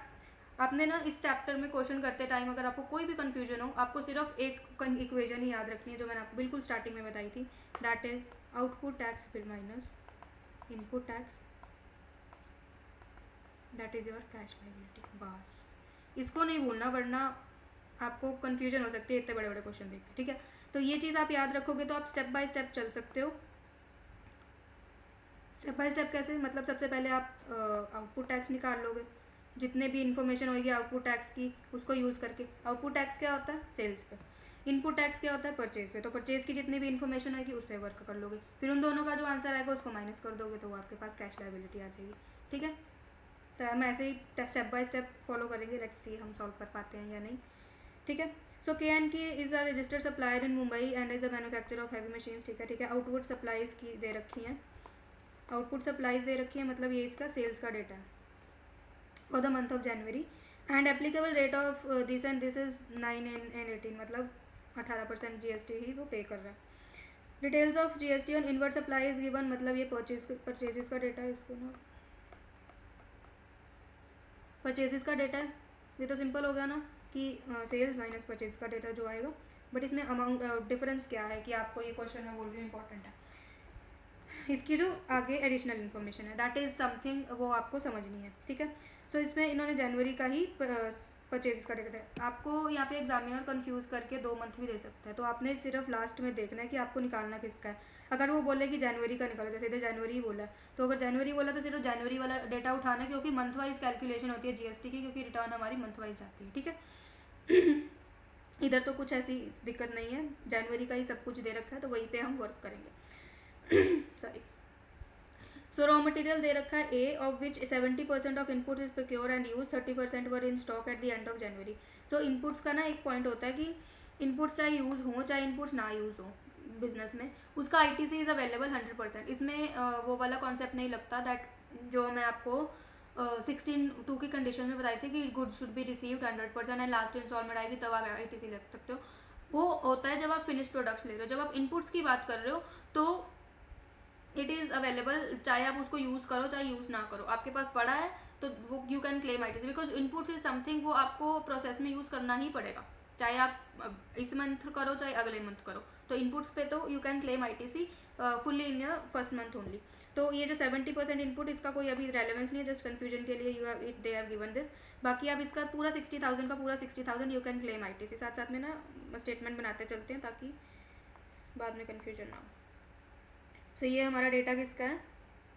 आपने ना इस चैप्टर में क्वेश्चन करते टाइम अगर आपको कोई भी कन्फ्यूजन हो, आपको सिर्फ एक इक्वेशन ही याद रखनी है जो मैंने आपको बिल्कुल स्टार्टिंग में बताई थी, that is output tax bill minus input tax, that is your cash liability. बस इसको नहीं भूलना, वरना आपको कन्फ्यूजन हो सकती है इतने बड़े बड़े क्वेश्चन देख के, ठीक है। तो ये चीज़ आप याद रखोगे तो आप स्टेप बाय स्टेप चल सकते हो। स्टेप बाय स्टेप कैसे, मतलब सबसे पहले आप आउटपुट टैक्स निकाल लोगे, जितने भी इन्फॉर्मेशन होगी आउटपुट टैक्स की उसको यूज़ करके। आउटपुट टैक्स क्या होता है, सेल्स पे। इनपुट टैक्स क्या होता है, परचेज पे। तो परचेज की जितनी भी इन्फॉर्मेशन आएगी उस पर वर्क कर लोगे, फिर उन दोनों का जो आंसर आएगा उसको माइनस कर दोगे, तो वो आपके पास कैश लायबिलिटी आ जाएगी, ठीक है। तो हम ऐसे ही स्टेप बाय स्टेप फॉलो करेंगे, लेट्स सी हम सॉल्व कर पाते हैं या नहीं, ठीक है। सो K&K is a registered supplier in Mumbai and is a manufacture of heavy machines, ठीक है, ठीक है। आउटपुट सप्लाईज की दे रखी हैं, आउटपुट सप्लाईज दे रखी है, मतलब ये इसका सेल्स का डेटा है for the month of January, and applicable rate of this and this is 9 and 18, मतलब 18% GST ही वो पे कर रहा है। Details of GST on inward supply is given, मतलब ये परचेजेस का डेटा है, इसको ना परचेजेस का डेटा है। ये तो सिंपल हो गया ना कि सेल्स माइनस परचेज का डेटा जो आएगा, बट इसमें अमाउंट डिफरेंस क्या है कि आपको ये क्वेश्चन में बोल रही हूँ इंपॉर्टेंट है, इसकी जो आगे एडिशनल इन्फॉर्मेशन है दैट इज़ समथिंग वो आपको समझनी है, ठीक है। सो इसमें इन्होंने जनवरी का ही परचेज का डेटा है। आपको यहाँ पे एग्जामिनर कंफ्यूज करके 2 मंथ भी दे सकता है, तो आपने सिर्फ लास्ट में देखना है कि आपको निकालना किसका है। अगर वो बोले कि जनवरी का निकालो, जैसे जनवरी ही बोला है, तो अगर जनवरी बोला तो सिर्फ जनवरी वाला डेटा उठाना है, क्योंकि मंथ वाइज कैलकुलेशन होती है GST की, क्योंकि रिटर्न हमारी मंथ वाइज जाती है, ठीक है। इधर तो कुछ ऐसी दिक्कत नहीं है, जनवरी का ही सब कुछ दे रखा है, तो वहीं पे हम वर्क करेंगे। सॉरी। सो रॉ मटेरियल दे रखा है A, of which 70% of input is procure and use, 30% were in stock at the end of January. So inputs का ना एक पॉइंट होता है कि इनपुट्स चाहे यूज़ हो चाहे इनपुट्स ना यूज़ हो बिजनेस में, उसका ITC इज़ अवेलेबल 100%। इसमें वो वाला कॉन्सेप्ट नहीं लगता दैट जो मैं आपको 16(2) की कंडीशन में बताई थी कि goods should be received 100% and last instalment आएगी तब आप ITC लग सकते हो। वो होता है जब आप फिनिश प्रोडक्ट्स ले रहे हो। जब आप इनपुट्स की बात कर रहे हो तो इट इज़ अवेलेबल, चाहे आप उसको यूज़ करो चाहे यूज़ ना करो, आपके पास पड़ा है तो वो you can claim ITC, because inputs is something वो आपको प्रोसेस में यूज़ करना ही पड़ेगा, चाहे आप इस मंथ करो चाहे अगले मंथ करो। तो इनपुट्स पे तो you can claim ITC fully in your first month only. तो ये जो 70% इनपुट, इसका कोई अभी रेलेवेंस नहीं है, जस्ट कन्फ्यूजन के लिए you have it they have given this. बाकी आप इसका पूरा 60,000 का पूरा 60,000 यू कैन क्लेम ITC। साथ साथ में ना स्टेटमेंट बनाते चलते हैं ताकि बाद में कन्फ्यूजन ना हो। सो ये हमारा डेटा किसका है,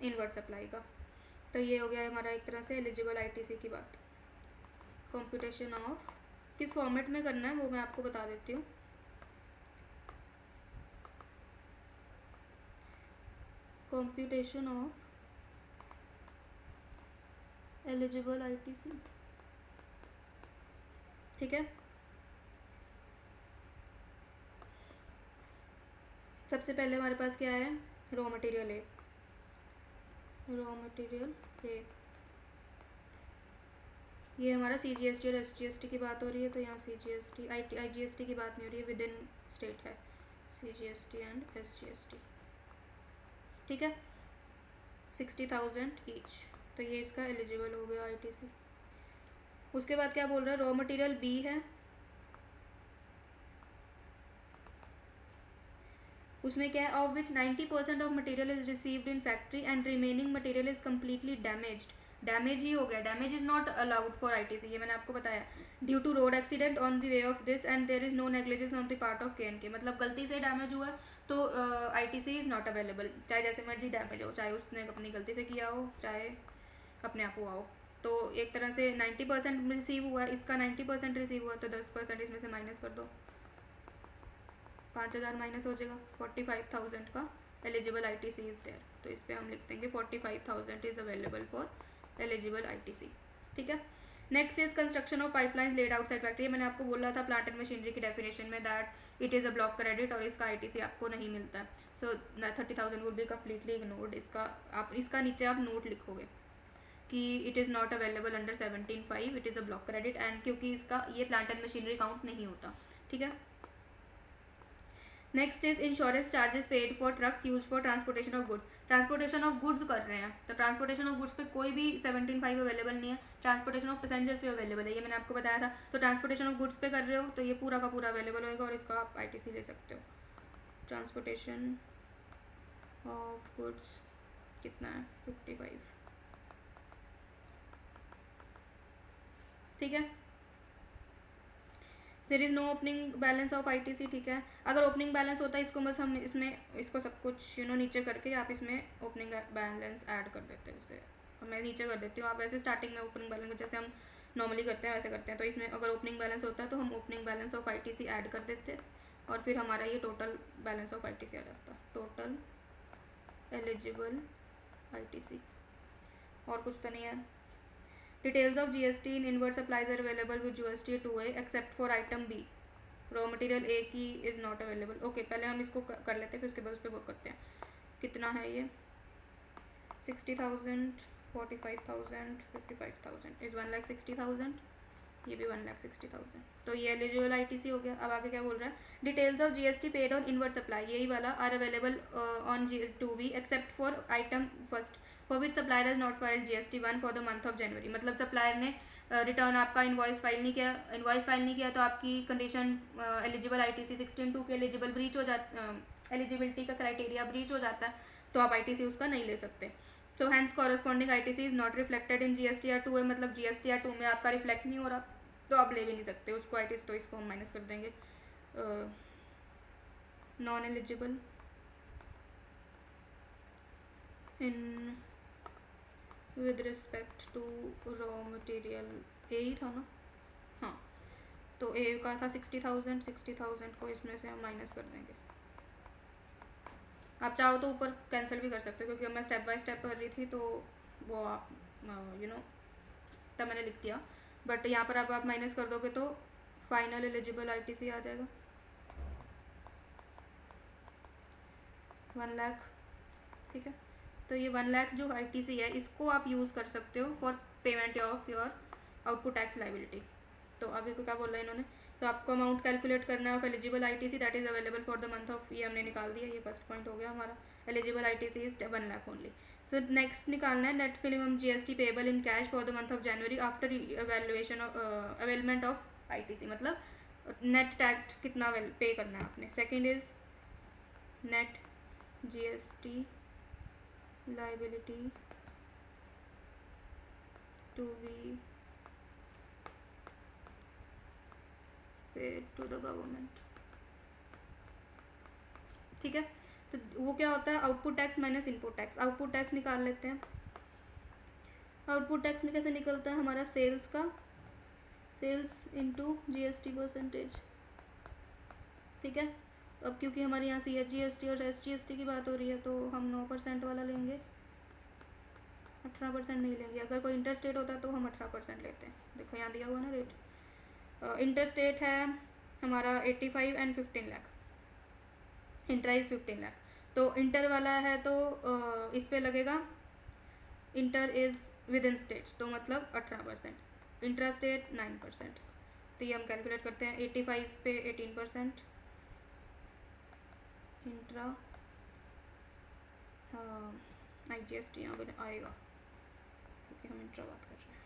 इनवर्ड सप्लाई का। तो ये हो गया हमारा एक तरह से एलिजिबल ITC की बात। कंप्यूटेशन ऑफ किस फॉर्मेट में करना है वो मैं आपको बता देती हूँ। कंप्यूटेशन ऑफ एलिजिबल ITC, ठीक है। सबसे पहले हमारे पास क्या है, रॉ मटेरियल ए, रॉ मटेरियल ए, ये हमारा CGST और SGST की बात हो रही है, तो यहाँ CGST IGST की बात नहीं हो रही है, विद इन स्टेट है CGST एंड SGST, ठीक है। 60,000 ईच, तो ये इसका एलिजिबल हो गया ITC। उसके बाद क्या बोल रहा है, रॉ मटेरियल B है, उसमें क्या है, of which 90% of material is received in factory and remaining material is completely damaged. Damage ही हो गया, damage is not allowed for ITC, ये मैंने आपको बताया, due to road accident on the way of this and there is no negligence on the part of K&K, मतलब गलती से डैमेज हुआ तो ITC इज नॉट अवेलेबल, चाहे जैसे मर्जी डैमेज हो, चाहे उसने अपनी गलती से किया हो चाहे अपने आप हुआ हो। तो एक तरह से 90% रिसीव हुआ है, इसका 90% रिसीव हुआ, तो 10% इसमें से माइनस कर दो, 5,000 माइनस हो जाएगा, 45,000 का एलिजिबल ITC इज देयर। तो इस पर हम लिख देंगे 45,000 is available for eligible ITC, ठीक है। Next is construction of pipeline laid outside factory. मैंने आपको बोला था प्लांट एंड मशीनरी की डेफिनेशन में that it is a block credit और इसका ITC आपको नहीं मिलता है। So 30,000 will be completely ignored. इसका आप इसका नीचे आप नोट लिखोगे कि it is not available under 17(5), it is a block credit, and क्योंकि इसका ये प्लांट एंड मशीनरी काउंट नहीं होता, ठीक है। Next is insurance charges paid for trucks use for transportation of goods. Transportation of goods कर रहे हैं तो ट्रांसपोर्टेशन ऑफ गुड्स पे कोई भी 17.5 अवेलेबल नहीं है, ट्रांसपोर्टेशन ऑफ पैसेंजर्स पे अवेलेबल है, ये मैंने आपको बताया था। तो ट्रांसपोर्टेशन ऑफ गुड्स पे कर रहे हो तो ये पूरा का पूरा अवेलेबल होगा और इसका आप आईटीसी ले सकते हो। ट्रांसपोर्टेशन ऑफ गुड्स कितना है 55, ठीक है। There is no opening balance of ITC, ठीक है। अगर ओपनिंग बैलेंस होता है इसको बस हम इसमें इसको सब कुछ नीचे करके आप इसमें ओपनिंग बैलेंस ऐड कर देते हैं उसे, मैं नीचे कर देती हूँ। आप वैसे स्टार्टिंग में ओपनिंग बैलेंस जैसे हम नॉर्मली करते हैं वैसे करते हैं, तो इसमें अगर ओपनिंग बैलेंस होता है तो हम opening balance of ITC add कर देते और फिर हमारा ये टोटल बैलेंस ऑफ आईटीसी आ जाता, टोटल एलिजिबल आईटीसी। और कुछ तो नहीं है। Details of GST in inward supplies are available with GST 2A except for item B. Raw material ए की इज़ नॉट अवेलेबल। ओके, पहले हम इसको कर लेते हैं फिर उसके बाद उस पर वर्क करते हैं। कितना है ये 60,000, 45,000, 55,000 इज़ 1,60,000, ये भी 1,60,000। तो ये एलिजिबल आईटीसी हो गया। अब आगे क्या बोल रहा है, details of GST paid on inward supply, यही वाला, are available on G2B except for item first for which supplier has not filed GST 1 for the month of January. मतलब सप्लायर ने रिटर्न आपका इन्वॉइस फाइल नहीं किया, तो आपकी condition eligible ITC 16(2) के एलिजिबल ब्रीच हो जाता, एलिजिबिलिटी का क्राइटेरिया ब्रीच हो जाता है, तो आप आईटीसी उसका नहीं ले सकते। तो hence corresponding ITC is not reflected in GSTR 2 मतलब जीएसटीआर 2 में आपका रिफ्लेक्ट नहीं हो रहा, तो आप ले भी नहीं सकते उसको आईटीसी, तो इसको हम माइनस कर देंगे। Non eligible in with respect to raw material, ए ही था ना, हाँ। तो ए का था 60,000, 60,000 को इसमें से हम माइनस कर देंगे। आप चाहो तो ऊपर कैंसिल भी कर सकते हो क्योंकि मैं स्टेप बाय स्टेप कर रही थी, तो वो आप तब मैंने लिख दिया, बट यहाँ पर आप माइनस कर दोगे तो फाइनल एलिजिबल आईटीसी आ जाएगा 1 लाख, ठीक है। तो ये 1 लाख जो आईटीसी है इसको आप यूज़ कर सकते हो for payment of your output tax liability. तो आगे को क्या बोल रहा है इन्होंने, तो आपको अमाउंट कैलकुलेट करना है of eligible ITC that is available for the month of, ये हमने निकाल दिया, ये फर्स्ट पॉइंट हो गया हमारा, eligible ITC is 1 lakh only. So next निकालना है net minimum GST payable in cash for the month of January after evaluation of availment of ITC, मतलब नेट टैक्स कितना पे करना है आपने। Second is net GST liability to be paid to the government, ठीक है। तो वो क्या होता है, output tax minus input tax. Output tax निकाल लेते हैं। आउटपुट टैक्स कैसे निकलता है हमारा, सेल्स का, सेल्स इनटू जीएसटी परसेंटेज, ठीक है। अब क्योंकि हमारे यहाँ सी एच जीएसटी और एस जीएसटी की बात हो रही है तो हम 9% वाला लेंगे, 18% नहीं लेंगे। अगर कोई इंटर स्टेट होता तो हम 18% लेते हैं, देखो यहाँ दिया हुआ ना रेट। इंटर स्टेट है हमारा 85 and 15 lakh, intra is 15 lakh. तो इंटर वाला है तो इस पे लगेगा, inter is with in states तो मतलब 18%, इंट्रा स्टेट 9%। तो ये हम कैलकुलेट करते हैं, 85 पे 18%, इंट्रा, हाँ आई जी एस टी यहाँ पर आएगा क्योंकि हम इंट्रा बात कर रहे हैं।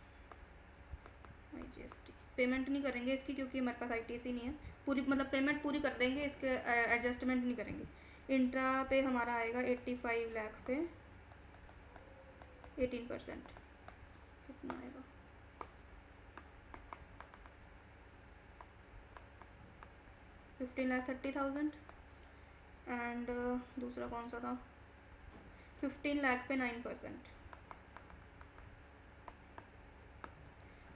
आई जी एस टी पेमेंट नहीं करेंगे इसकी क्योंकि हमारे पास आई टी सी नहीं है पूरी, मतलब पेमेंट पूरी कर देंगे, इसके एडजस्टमेंट नहीं करेंगे। इंट्रा पे हमारा आएगा 85 लाख पे 18%, कितना आएगा 15,30,000। एंड दूसरा कौन सा था, 15 लाख पे 9%,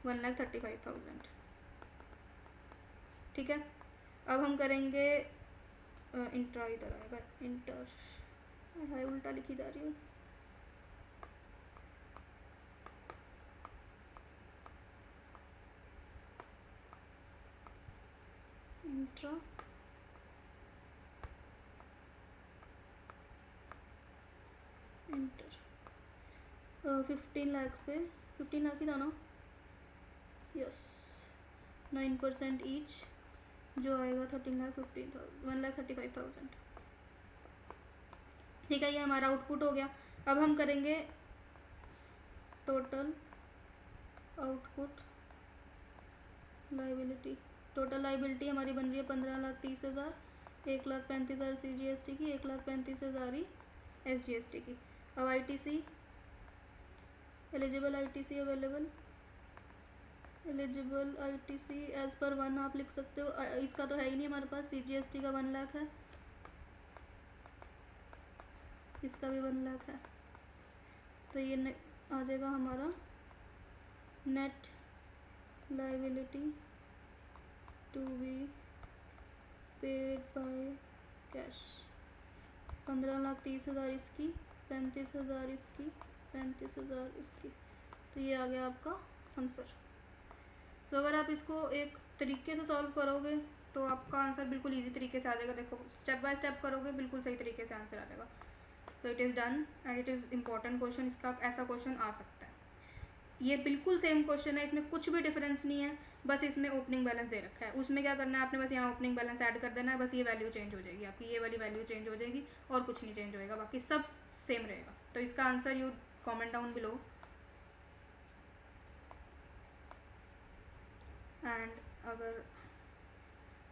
1,35,000, ठीक है। अब हम करेंगे इंट्रा, इधर आएगा इंटर, हाय उल्टा लिखी जा रही हूँ, इंट्रा इंटर 15 लाख पे 15 लाख ही था ना, यस, 9% ईच, जो आएगा 13,15,000 1,35,000। ठीक है, ये हमारा आउटपुट हो गया। अब हम करेंगे total output liability. Total liability हमारी बन रही है 15,30,000, 1,35,000 CGST की, 1,35,000 ही SGST की। अब ITC eligible, ITC available, eligible ITC as पर 1 आप लिख सकते हो। इसका तो है ही नहीं हमारे पास, CGST का 1 लाख है, इसका भी 1 लाख है। तो ये आ जाएगा हमारा net liability to be paid by cash. 15,30,000 इसकी, 35,000 इसकी, 35,000 इसकी। तो ये आ गया आपका आंसर। तो अगर आप इसको एक तरीके से सॉल्व करोगे तो आपका आंसर बिल्कुल इजी तरीके से आ जाएगा। देखो स्टेप बाय स्टेप करोगे बिल्कुल सही तरीके से आंसर आ जाएगा। तो it is done and it is important question, इसका ऐसा क्वेश्चन आ सकता है। ये बिल्कुल सेम क्वेश्चन है, इसमें कुछ भी डिफरेंस नहीं है, बस इसमें ओपनिंग बैलेंस दे रखा है। उसमें क्या करना है आपने, बस यहाँ ओपनिंग बैलेंस ऐड कर देना है, बस ये वैल्यू चेंज हो जाएगी आपकी, ये वाली वैल्यू चेंज हो जाएगी और कुछ नहीं चेंज होएगा, बाकी सब सेम रहेगा। तो इसका answer you comment down below. And अगर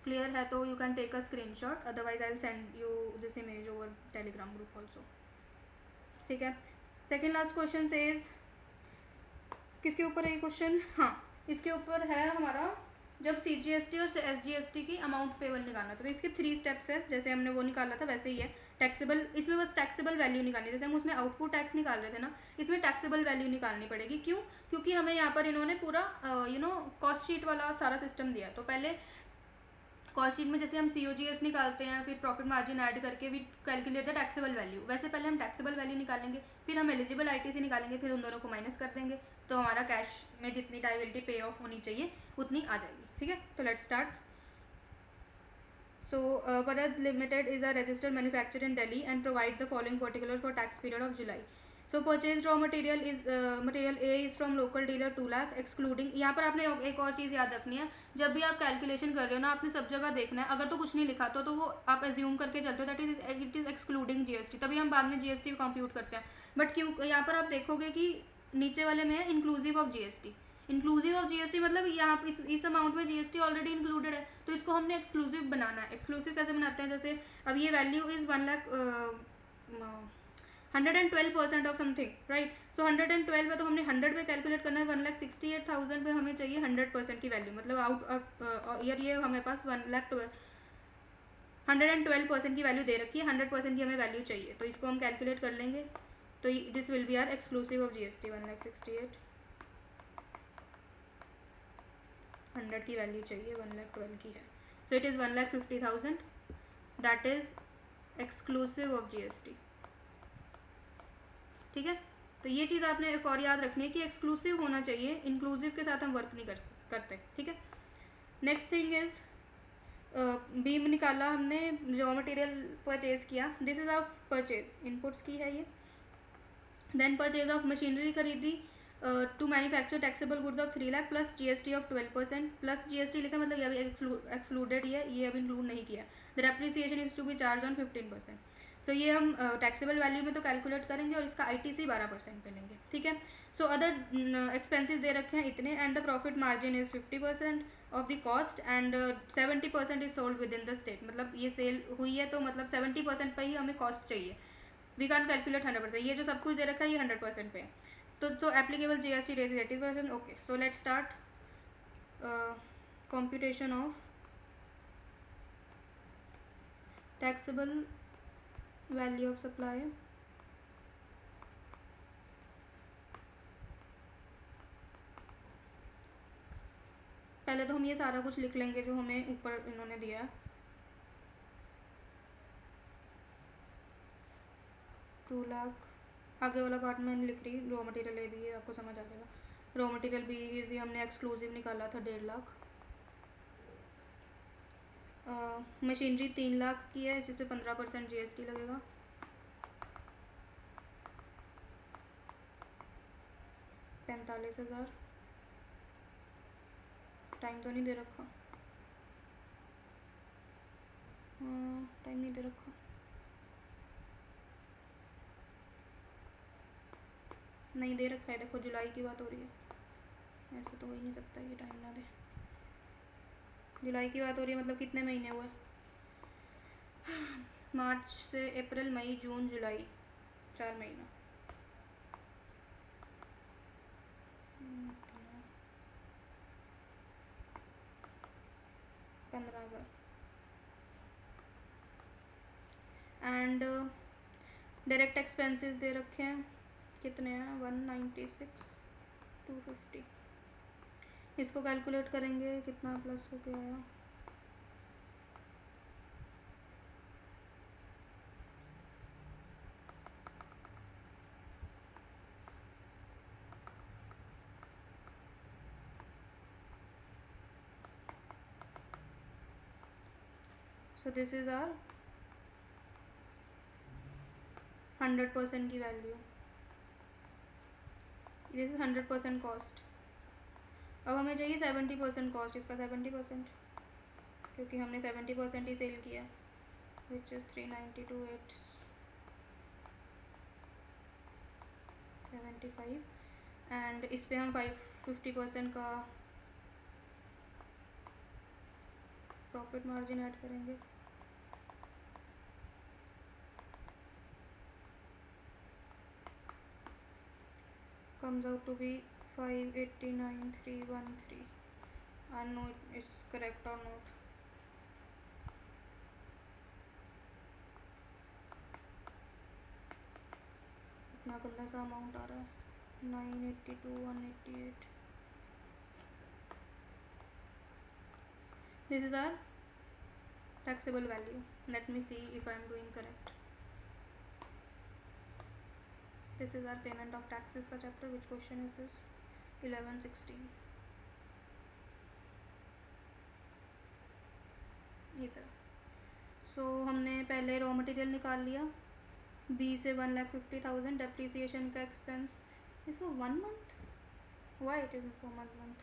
क्लियर है तो you can take a screenshot, otherwise I will send you this image over Telegram group also. ठीक है, सेकेंड लास्ट क्वेश्चन सेज, किसके ऊपर है ये क्वेश्चन, हाँ इसके ऊपर है हमारा, जब CGST और SGST की अमाउंट पेबल निकालना। तो इसके 3 स्टेप्स है, जैसे हमने वो निकाला था वैसे ही है। टैक्सेबल, इसमें बस टैक्सेबल वैल्यू निकालनी, जैसे हम उसमें आउटपुट टैक्स निकाल रहे थे ना, इसमें टैक्सेबल वैल्यू निकालनी पड़ेगी। क्यों? क्योंकि हमें यहाँ पर इन्होंने पूरा कॉस्ट शीट वाला सारा सिस्टम दिया। तो पहले कॉस्ट शीट में जैसे हम COGS निकालते हैं, फिर प्रॉफिट मार्जिन ऐड करके we calculate the taxable value, वैसे पहले हम टैक्सेबल वैल्यू निकालेंगे, फिर हम एलिजिबल ITC निकालेंगे, फिर उन दोनों को माइनस कर देंगे, तो हमारा कैश में जितनी लायबिलिटी पे ऑफ होनी चाहिए उतनी आ जाएगी। ठीक है, तो let's start. So, Bharat Limited is a registered manufacturer in Delhi and provide the following particulars for tax period of July. So, purchased raw material is material A is from local dealer 2 lakh excluding। यहाँ पर आपने एक और चीज़ याद रखनी है, जब भी आप कैलकुलेशन कर रहे हो ना, आपने सब जगह देखना है, अगर तो कुछ नहीं लिखा तो वो आप एज्यूम करके चलते हो that it is excluding GST, तभी हम बाद में GST कंप्यूट करते हैं। बट क्यों यहाँ पर आप देखोगे कि नीचे वाले में है inclusive of GST। Inclusive of GST मतलब यहाँ इस अमाउंट में GST ऑलरेडी इंक्लूडेड है, तो इसको हमने एक्सक्लूसिव बनाना है। एक्सक्लूसिव कैसे बनाते हैं, जैसे अब ये value is 1 lakh 112% of something, right. So 112 है तो हमने 100 पे कैलकुलेट करना है, 1,68,000 पे हमें चाहिए 100% की वैल्यू, मतलब आउट ईयर ये हमें पास 112% की वैल्यू दे रखी है, 100% की हमें वैल्यू चाहिए, तो इसको हम कैलकुलेट कर लेंगे। तो this will be are exclusive of GST। 1,68,000 100 की वैल्यू चाहिए, 1,12 की है, so it is 1,50,000 that is exclusive of GST। ठीक है, तो ये चीज़ आपने एक और याद रखनी है कि एक्सक्लूसिव होना चाहिए, इंक्लूसिव के साथ हम वर्क नहीं करते। ठीक है, नेक्स्ट थिंग इज़ बीम निकाला हमने, रॉ मटेरियल परचेज किया, this is of purchase inputs की है ये। देन परचेज ऑफ मशीनरी खरीदी to manufacture taxable goods of 3 lakh plus GST of 12%, प्लस GST लिखा मतलब ये अभी एक्सक्लूडेड ही है, ये अभी इंक्लूड नहीं किया। The depreciation is to be charge on 15%। तो ये हम टैक्सेबल वैल्यू में तो कैलकुलेट करेंगे और इसका ITC 12% पे लेंगे। ठीक है, सो अदर एक्सपेंसेस दे रखे हैं इतने, and the profit margin is 50% of the cost and 70% is sold with in the state. मतलब ये सेल हुई है तो मतलब 70% पर ही हमें कॉस्ट चाहिए, वी कैन कैलकुलेट 100%। ये जो सब कुछ दे रखा है ये 100% पे है, तो applicable GST rate is 80%। Okay, so let's start computation of taxable value of supply. पहले तो हम ये सारा कुछ लिख लेंगे जो हमें ऊपर इन्होंने दिया है। 2 लाख, आगे वाला पार्ट मैं लिख रही, रॉ मटेरियल ए भी है, आपको समझ आ जाएगा। रॉ मटेरियल बी इजी हमने एक्सक्लूसिव निकाला था 1.5 लाख। मशीनरी 3 लाख की है, इसी पे 15% GST लगेगा। $45,000, टाइम तो नहीं दे रखा। टाइम नहीं दे रखा, नहीं दे रखा है, देखो जुलाई की बात हो रही है, ऐसे तो हो ही नहीं सकता ये टाइम ना दे। जुलाई की बात हो रही है मतलब कितने महीने हुए, मार्च से अप्रैल मई जून जुलाई, 4 महीना। 15,000। एंड डायरेक्ट एक्सपेंसेस दे रखे हैं, कितने हैं, 196, 250। इसको कैलकुलेट करेंगे कितना प्लस हो गया आया, सो दिस इज आर 100% की वैल्यू, दिस इज 100% कॉस्ट। अब हमें चाहिए 70% कॉस्ट, इसका 70%, क्योंकि हमने 70% ही सेल किया, विच इज़ 392 8 75। एंड इस पर हम 50% का प्रॉफिट मार्जिन ऐड करेंगे, comes out to be 589,313। I know it's correct or not। इतना गंदा सा अमाउंट आ रहा है, 982,188। This is our taxable value. Let me see if I am doing correct. This is our payment of taxes का chapter. Which question is this? 1116। इधर। सो हमने पहले raw material निकाल लिया, बी से 1,50,000, डेप्रीसिएशन का expense is for 1 month, why it is for 1 month.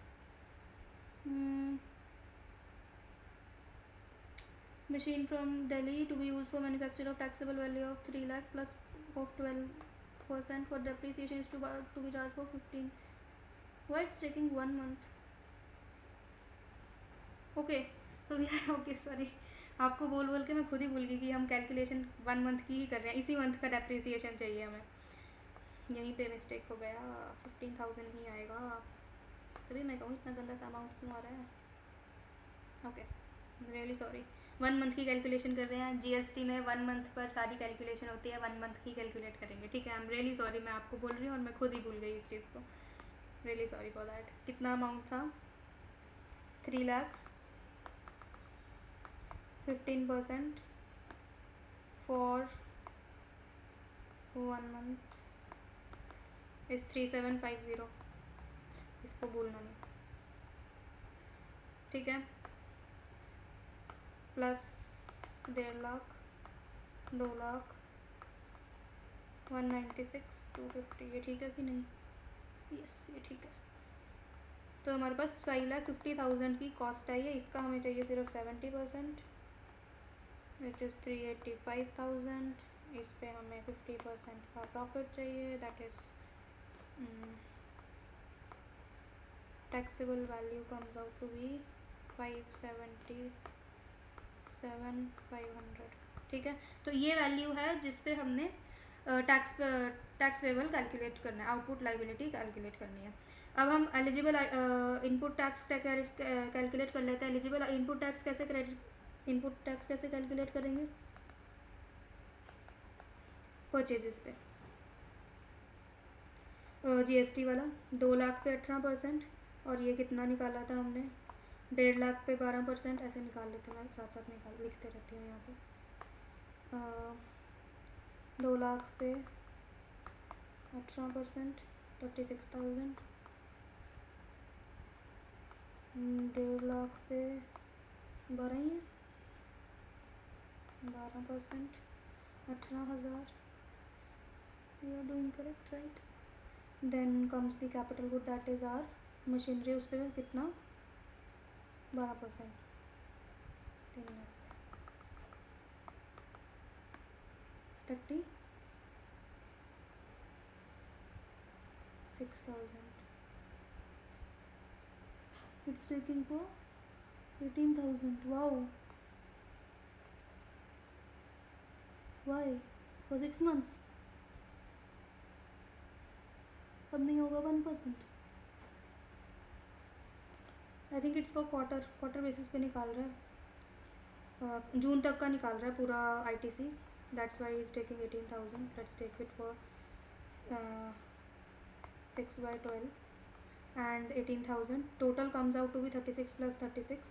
machine from Delhi to be used for manufacture of taxable value of 3 lakh plus of 12% for depreciation is to be charged for 15। why it's taking 1 month? Okay तो okay sorry, आपको बोल बोल के मैं खुद ही भूल गई कि हम कैलकुलेशन 1 मंथ की ही कर रहे हैं, इसी मंथ का डेप्रीसिएशन चाहिए हमें, यहीं पे मिस्टेक हो गया, 15,000 ही आएगा, तभी मैं कहूँ इतना गंदा सा अमाउंट क्यों आ रहा है। ओके रियली सॉरी, 1 मंथ की कैलकुलेशन कर रहे हैं, जीएसटी में 1 मंथ पर सारी कैलकुलेशन होती है, 1 मंथ की कैलकुलेट करेंगे, ठीक है। आई एम रियली सॉरी, मैं आपको बोल रही हूँ और मैं खुद ही भूल गई इस चीज़ को, रियली सॉरी फॉर दैट। कितना अमाउंट था, 3 lakhs, 15% फॉर 1 मंथ इज 3750, इसको भूलना नहीं, ठीक है। प्लस 1.5 लाख, 2 लाख, 196, 250, ये ठीक है कि नहीं, यस ये ठीक है। तो हमारे पास 5,50,000 की कॉस्ट आई है, इसका हमें चाहिए सिर्फ 70%, विच इज़ 385,000। इस पे हमें 50% का प्रॉफिट चाहिए, that is taxable value comes out to be 577,500, ठीक है। तो ये वैल्यू है जिस पे हमने टैक्स पेबल कैलकुलेट करना है, आउटपुट लाइबिलिटी कैलकुलेट करनी है। अब हम एलिजिबल इनपुट टैक्स कैलकुलेट कर लेते हैं। एलिजिबल इनपुट टैक्स कैसे कैलकुलेट करेंगे, परचेजेस पे, जीएसटी वाला 2 लाख पे 18%, और ये कितना निकाला था हमने, 1.5 लाख पे 12%, ऐसे निकाल लेते हैं, मैं साथ साथ लिखते रहती हूँ यहाँ पे। 2 लाख पे 18%, 36,000, 1.5 लाख पे 12 ही है, 12%, 18,000, you are doing correct right. Then comes the capital good, that is are machinery, उस पर कितना, 12%, 3 lakh. 36,000. It's taking for 18,000. Wow. Why? For 6 months. अब नहीं होगा 1%. I think it's for quarter basis पे निकाल रहा है. जून तक का निकाल रहा है पूरा ITC. That's why is taking 18,000. Let's take it for 6/12 and 18,000. Total comes out to be 36 plus 36.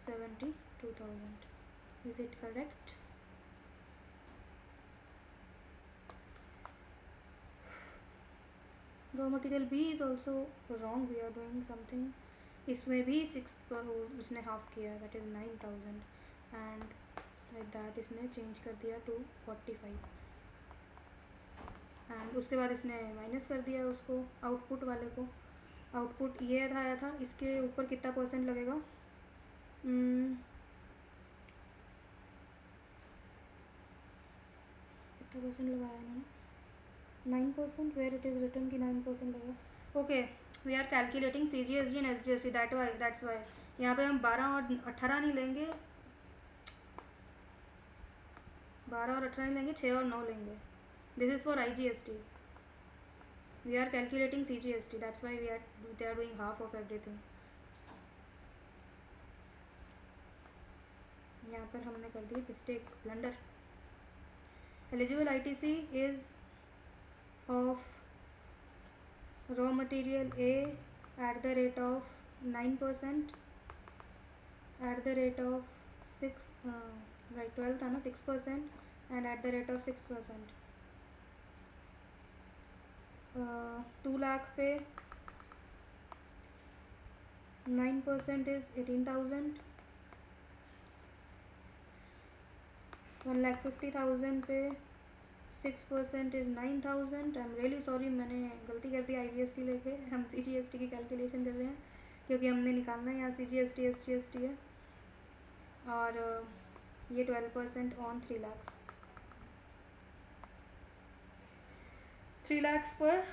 72,000. Is it correct? Raw material B is also wrong. We are doing something. इसमें भी 6 उसने हाफ किया. That is 9,000 and with that इसने change कर दिया to 45 and उसके बाद इसने माइनस कर दिया उसको आउटपुट वाले को. आउटपुट ये आया था. इसके ऊपर कितना % लगेगा? कितना % लगाया इन्होंने? 9%. वेयर इट इज़ रिटर्न की 9% लगेगा. Okay, we are calculating CGST and SGST. That's why यहाँ पे हम 12 और 18 नहीं लेंगे. 12 और 18 नहीं लेंगे, 6 और 9 लेंगे. This is for IGST. We are calculating CGST. That's why they are doing half of everything. यहाँ पर हमने कर दी mistake, blunder. Eligible ITC is of raw material A at the rate of 9%, at the rate of 6 right 12 था ना 6%, and at the rate of 6%. 2 lakh पे 9% is 18,000. 1,50,000 पे 6% is 9,000. I am really sorry, मैंने गलती कर दी IGST लेके. हम CGST की कैलकुलेशन कर रहे हैं क्योंकि हमने निकालना है. यहाँ CGST SGST है. और ये 12% ऑन 3 lakhs. 3 lakhs पर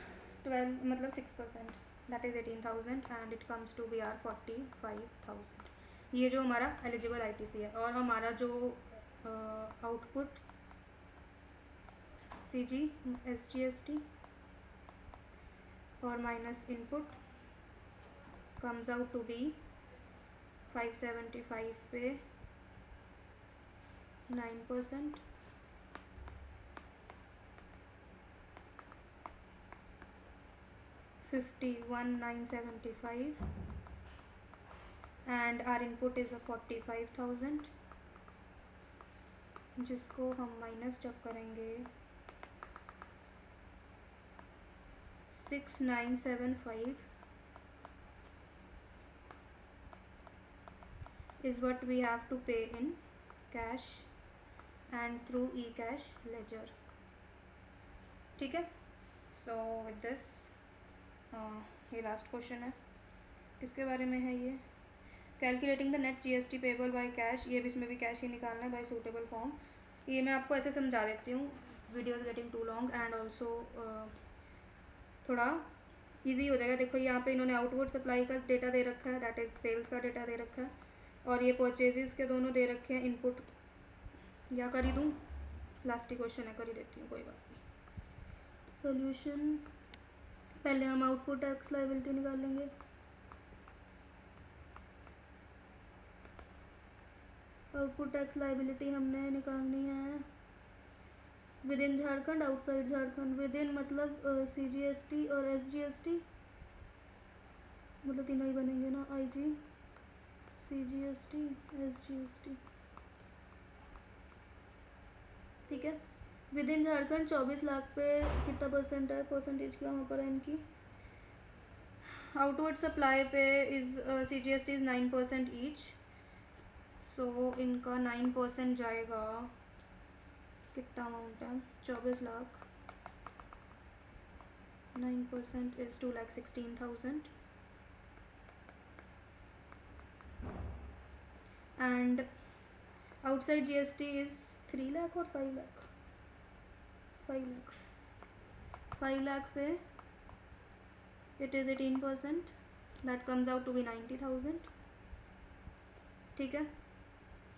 12 मतलब 6%. That is 18,000 and it comes to BR 45,000. ये जो हमारा एलिजिबल ITC है. और हमारा जो आउटपुट CG SGST और minus input comes out to be 575 पे 9%, 51,975 and our input is a 45,000, जिसको हम माइनस जब करेंगे 6,975 is what we have to pay in cash and through eCash ledger. ठीक है. सो विद दिस ये लास्ट क्वेश्चन है. किसके बारे में है ये? Calculating the net GST payable by cash. ये भी इसमें भी कैश ही निकालना है बाय सूटेबल फॉर्म. ये मैं आपको ऐसे समझा देती हूँ. Video is getting too long and also थोड़ा ईजी हो जाएगा. देखो यहाँ पे इन्होंने आउटवर्ड सप्लाई का डेटा दे रखा है. दैट इज़ सेल्स का डेटा दे रखा है. और ये परचेजेस के दोनों दे रखे हैं. इनपुट या कर ही दूँ? लास्ट ही क्वेश्चन है, कर ही देती हूँ, कोई बात नहीं. सॉल्यूशन. पहले हम आउटपुट टैक्स लायबिलिटी निकाल लेंगे. आउटपुट टैक्स लायबिलिटी हमने निकालनी है with in Jharkhand, outside Jharkhand. With in मतलब CGST और SGST मतलब तीनों ही बनेंगे ना. IG CGST SGST. ठीक है. विद इन झारखंड 24 लाख पे कितना % है? परसेंटेज क्या वहाँ पर है इनकी? आउटवर्ड सप्लाई पे is CGST is 9% each. So इनका 9% जाएगा. कितना अमाउंट है? 24 lakh. 9% is 2,16,000 and outside GST is 3 lakh और 5 लाख, 5 लाख, 5 लाख पे it is 18%, that comes out to be 90,000। ठीक है,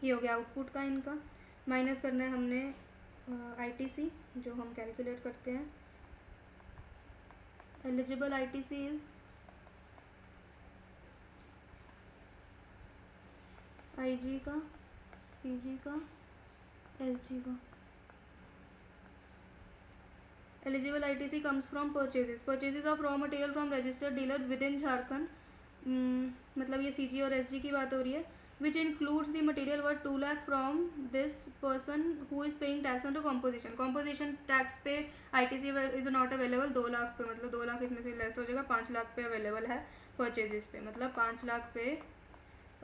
ये हो गया आउटपुट का इनका। माइनस करना है हमने ITC जो हम कैलकुलेट करते हैं। एलिजिबल ITC इज़ IG का, CG का, SG का। Eligible ITC comes from purchases of raw material from registered dealer within Jharkhand। मतलब ये CG और SG की बात हो रही है। Which includes the material worth 2 lakh from this person who is paying tax under composition। composition tax पे ITC is not available 2 lakh पे, मतलब 2 लाख इसमें से लेस हो जाएगा, 5 लाख पे अवेलेबल है परचेजेस पे, मतलब 5 लाख पे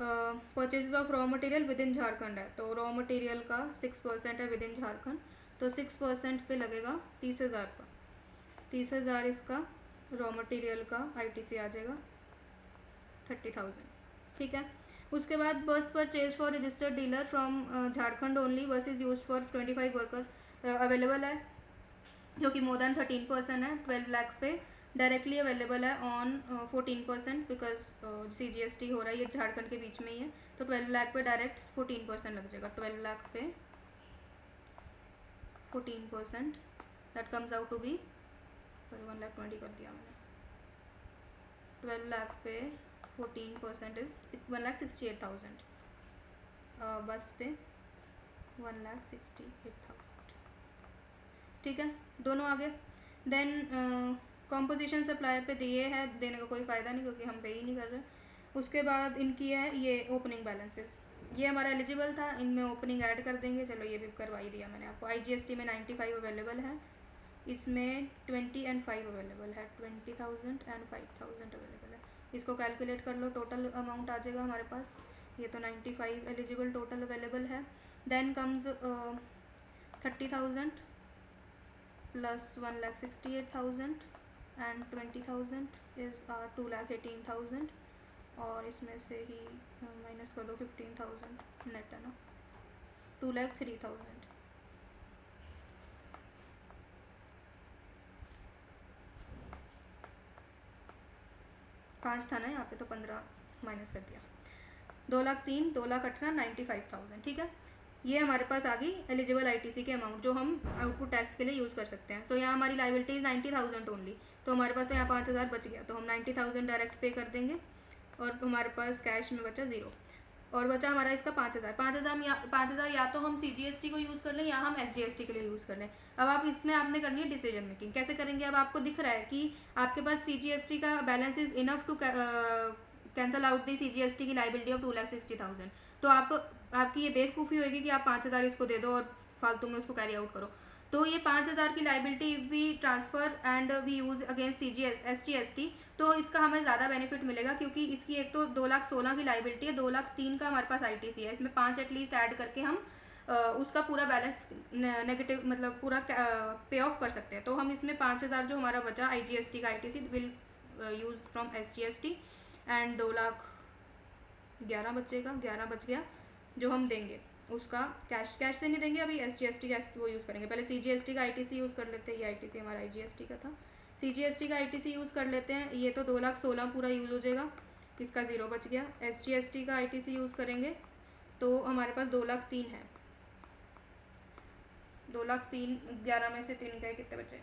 purchases of raw material with in Jharkhand है। तो रॉ मटेरियल का 6% है विद इन झारखंड, तो 6% पे लगेगा 30,000 का। 30,000 इसका रॉ मटेरियल का ITC आ जाएगा 30,000। ठीक है, उसके बाद बस purchase for registered dealer from Jharkhand only, बस is use for 25 worker available है, जो कि मोर देन 13% है। 12 लाख पे डायरेक्टली अवेलेबल है ऑन 14%, बिकॉज CGST हो रहा है, ये झारखंड के बीच में ही है, तो 12 लाख पे डायरेक्ट 14% लग जाएगा। 12 लाख पे 14%, that comes out to be, sorry 1,20,000 कर दिया मैंने। 12 लाख पे 14% इज 1,68,000, बस पे 1,68,000। ठीक है, दोनों आगे। देन कॉम्पोजिशन सप्लाई पे दिए है, देने का कोई फ़ायदा नहीं क्योंकि हम पे ही नहीं कर रहे। उसके बाद इनकी है ये ओपनिंग बैलेंसेस, ये हमारा एलिजिबल था, इनमें ओपनिंग ऐड कर देंगे। चलो ये भी करवा ही दिया मैंने आपको। IGST में 95 अवेलेबल है, इसमें 20 एंड 5 अवेलेबल है, 20,000 एंड 5,000 अवेलेबल है। इसको कैलकुलेट कर लो, टोटल अमाउंट आ जाएगा हमारे पास। ये तो 95 एलिजिबल टोटल अवेलेबल है। Then comes 30,000 plus 1,68,000 and 20,000 is 2,18,000, और इसमें से ही माइनस कर दो 15,000 नेट है ना, 2,03,000। पाँच था ना यहाँ पे, तो 15 माइनस कर दिया, 2,03,000, 2,18,000, 95,000। ठीक है, ये हमारे पास आ गई एलिजिबल ITC के अमाउंट जो हम आउटपुट टैक्स के लिए यूज़ कर सकते हैं। सो यहाँ हमारी लाइबिलिटी 90,000 ओनली, तो हमारे पास तो यहाँ 5,000 बच गया, तो हम 90,000 डायरेक्ट पे कर देंगे, और हमारे पास कैश में बचा 0, और बचा हमारा इसका 5,000। 5,000 या तो हम CGST को यूज़ कर लें या हम SGST के लिए यूज़ कर लें। अब आप इसमें आपने करनी है डिसीजन मेकिंग, कैसे करेंगे। अब आपको दिख रहा है कि आपके पास CGST का balance is enough to cancel out the CGST की लाइबिलिटी ऑफ 2,60,000, तो आपकी ये बेवकूफ़ी होगी कि आप 5,000 इसको दे दो और फालतू में उसको कैरी आउट करो। तो ये 5,000 की liability we transfer and we use against SGST, तो इसका हमें ज़्यादा बेनिफिट मिलेगा, क्योंकि इसकी एक तो 2,16,000 की लाइबिलिटी है, 2,03,000 का हमारे पास ITC है, इसमें 5 एटलीस्ट ऐड करके हम उसका पूरा बैलेंस नेगेटिव मतलब पूरा पे ऑफ कर सकते हैं। तो हम इसमें 5,000 जो हमारा बचा IGST का ITC will use from SGST, and 2,11,000 बचेगा, 11 बच गया जो हम देंगे, उसका कैश से नहीं देंगे, अभी SGST का वो यूज़ करेंगे। पहले CGST का ITC यूज़ कर लेते हैं, ये ITC हमारा IGST का था, CGST का ITC यूज़ कर लेते हैं। ये तो 2,16,000 पूरा यूज़ हो जाएगा, इसका 0 बच गया। SGST का ITC यूज़ करेंगे तो हमारे पास 2,03,000 है, 2,03,000, 11 में से 3 गए, कितने बचे,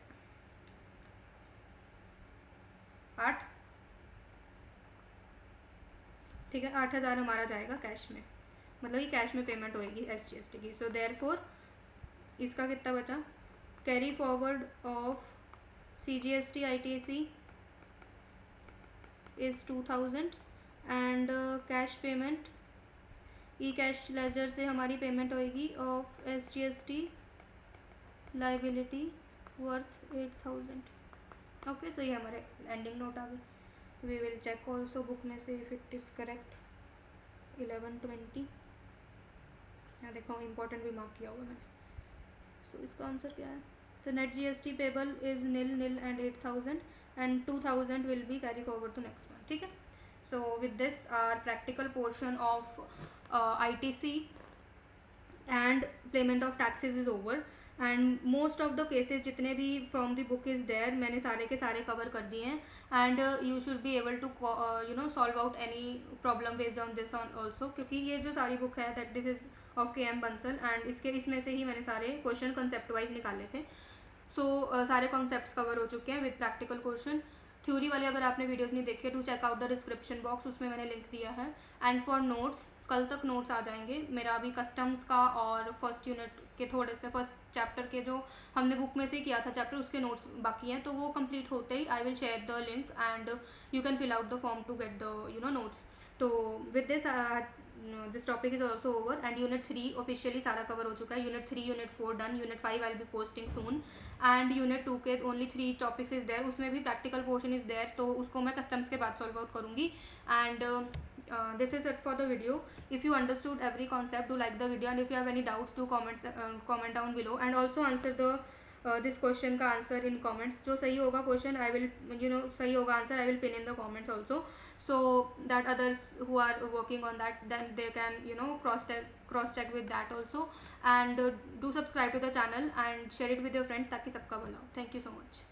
8। ठीक है, 8,000 हमारा जाएगा कैश में, मतलब ये कैश में पेमेंट होएगी SGST की। सो देयरफॉर इसका कितना बचा, carry forward of CGST ITC is 2,000 and cash payment E cash ledger से हमारी पेमेंट होएगी of SGST liability worth 8,000। Okay, so ये हमारे एंडिंग नोट आ गए। We will check also book में से इफ इट इज़ करेक्ट। 1120, यहाँ देखो इंपॉर्टेंट भी मार्क किया होगा मैंने। सो इसका आंसर क्या है, तो net GST payable is 0 0 and 8,000 and 2,000 will be carry forward to next one. ठीक है, So with this, our practical portion of ITC and payment of taxes is over, and most of the cases जितने भी from the book is there मैंने सारे के सारे cover कर दिए हैं, and you should be able to solve out any problem based on this on also, क्योंकि ये जो सारी book है that this is of KM Bansal, and इसमें से ही मैंने सारे question concept wise निकाले थे. सो सारे कॉन्सेप्ट्स कवर हो चुके हैं विद प्रैक्टिकल क्वेश्चन. थ्योरी वाले अगर आपने वीडियोस नहीं देखे to check out the description box, उसमें मैंने लिंक दिया है. एंड फॉर नोट्स, कल तक नोट्स आ जाएंगे मेरा अभी कस्टम्स का और फर्स्ट यूनिट के थोड़े से फर्स्ट चैप्टर के जो हमने बुक में से किया था चैप्टर उसके नोट्स बाकी हैं, तो वो कंप्लीट होते ही I will share the link and you can fill out the form to get the notes. तो with this topic is also over, and unit 3 officially सारा कवर हो चुका है. Unit 3 unit 4 done, unit 5 I will be posting soon, and unit 2 के only 3 topics is there, उसमें भी practical portion is there, तो उसको मैं कस्टम्स के बाद सॉल्व आउट करूँगी. And this is it for the video. If you understood every concept, do like the video, and if you have any doubts, do comment down below, and also answer the this question का answer in comments. जो सही होगा question I will सही होगा answer I will pin in the comments also, so that others who are working on that then they can cross check with that also. And do subscribe to the channel and share it with your friends ताकि सबका भला हो. Thank you so much.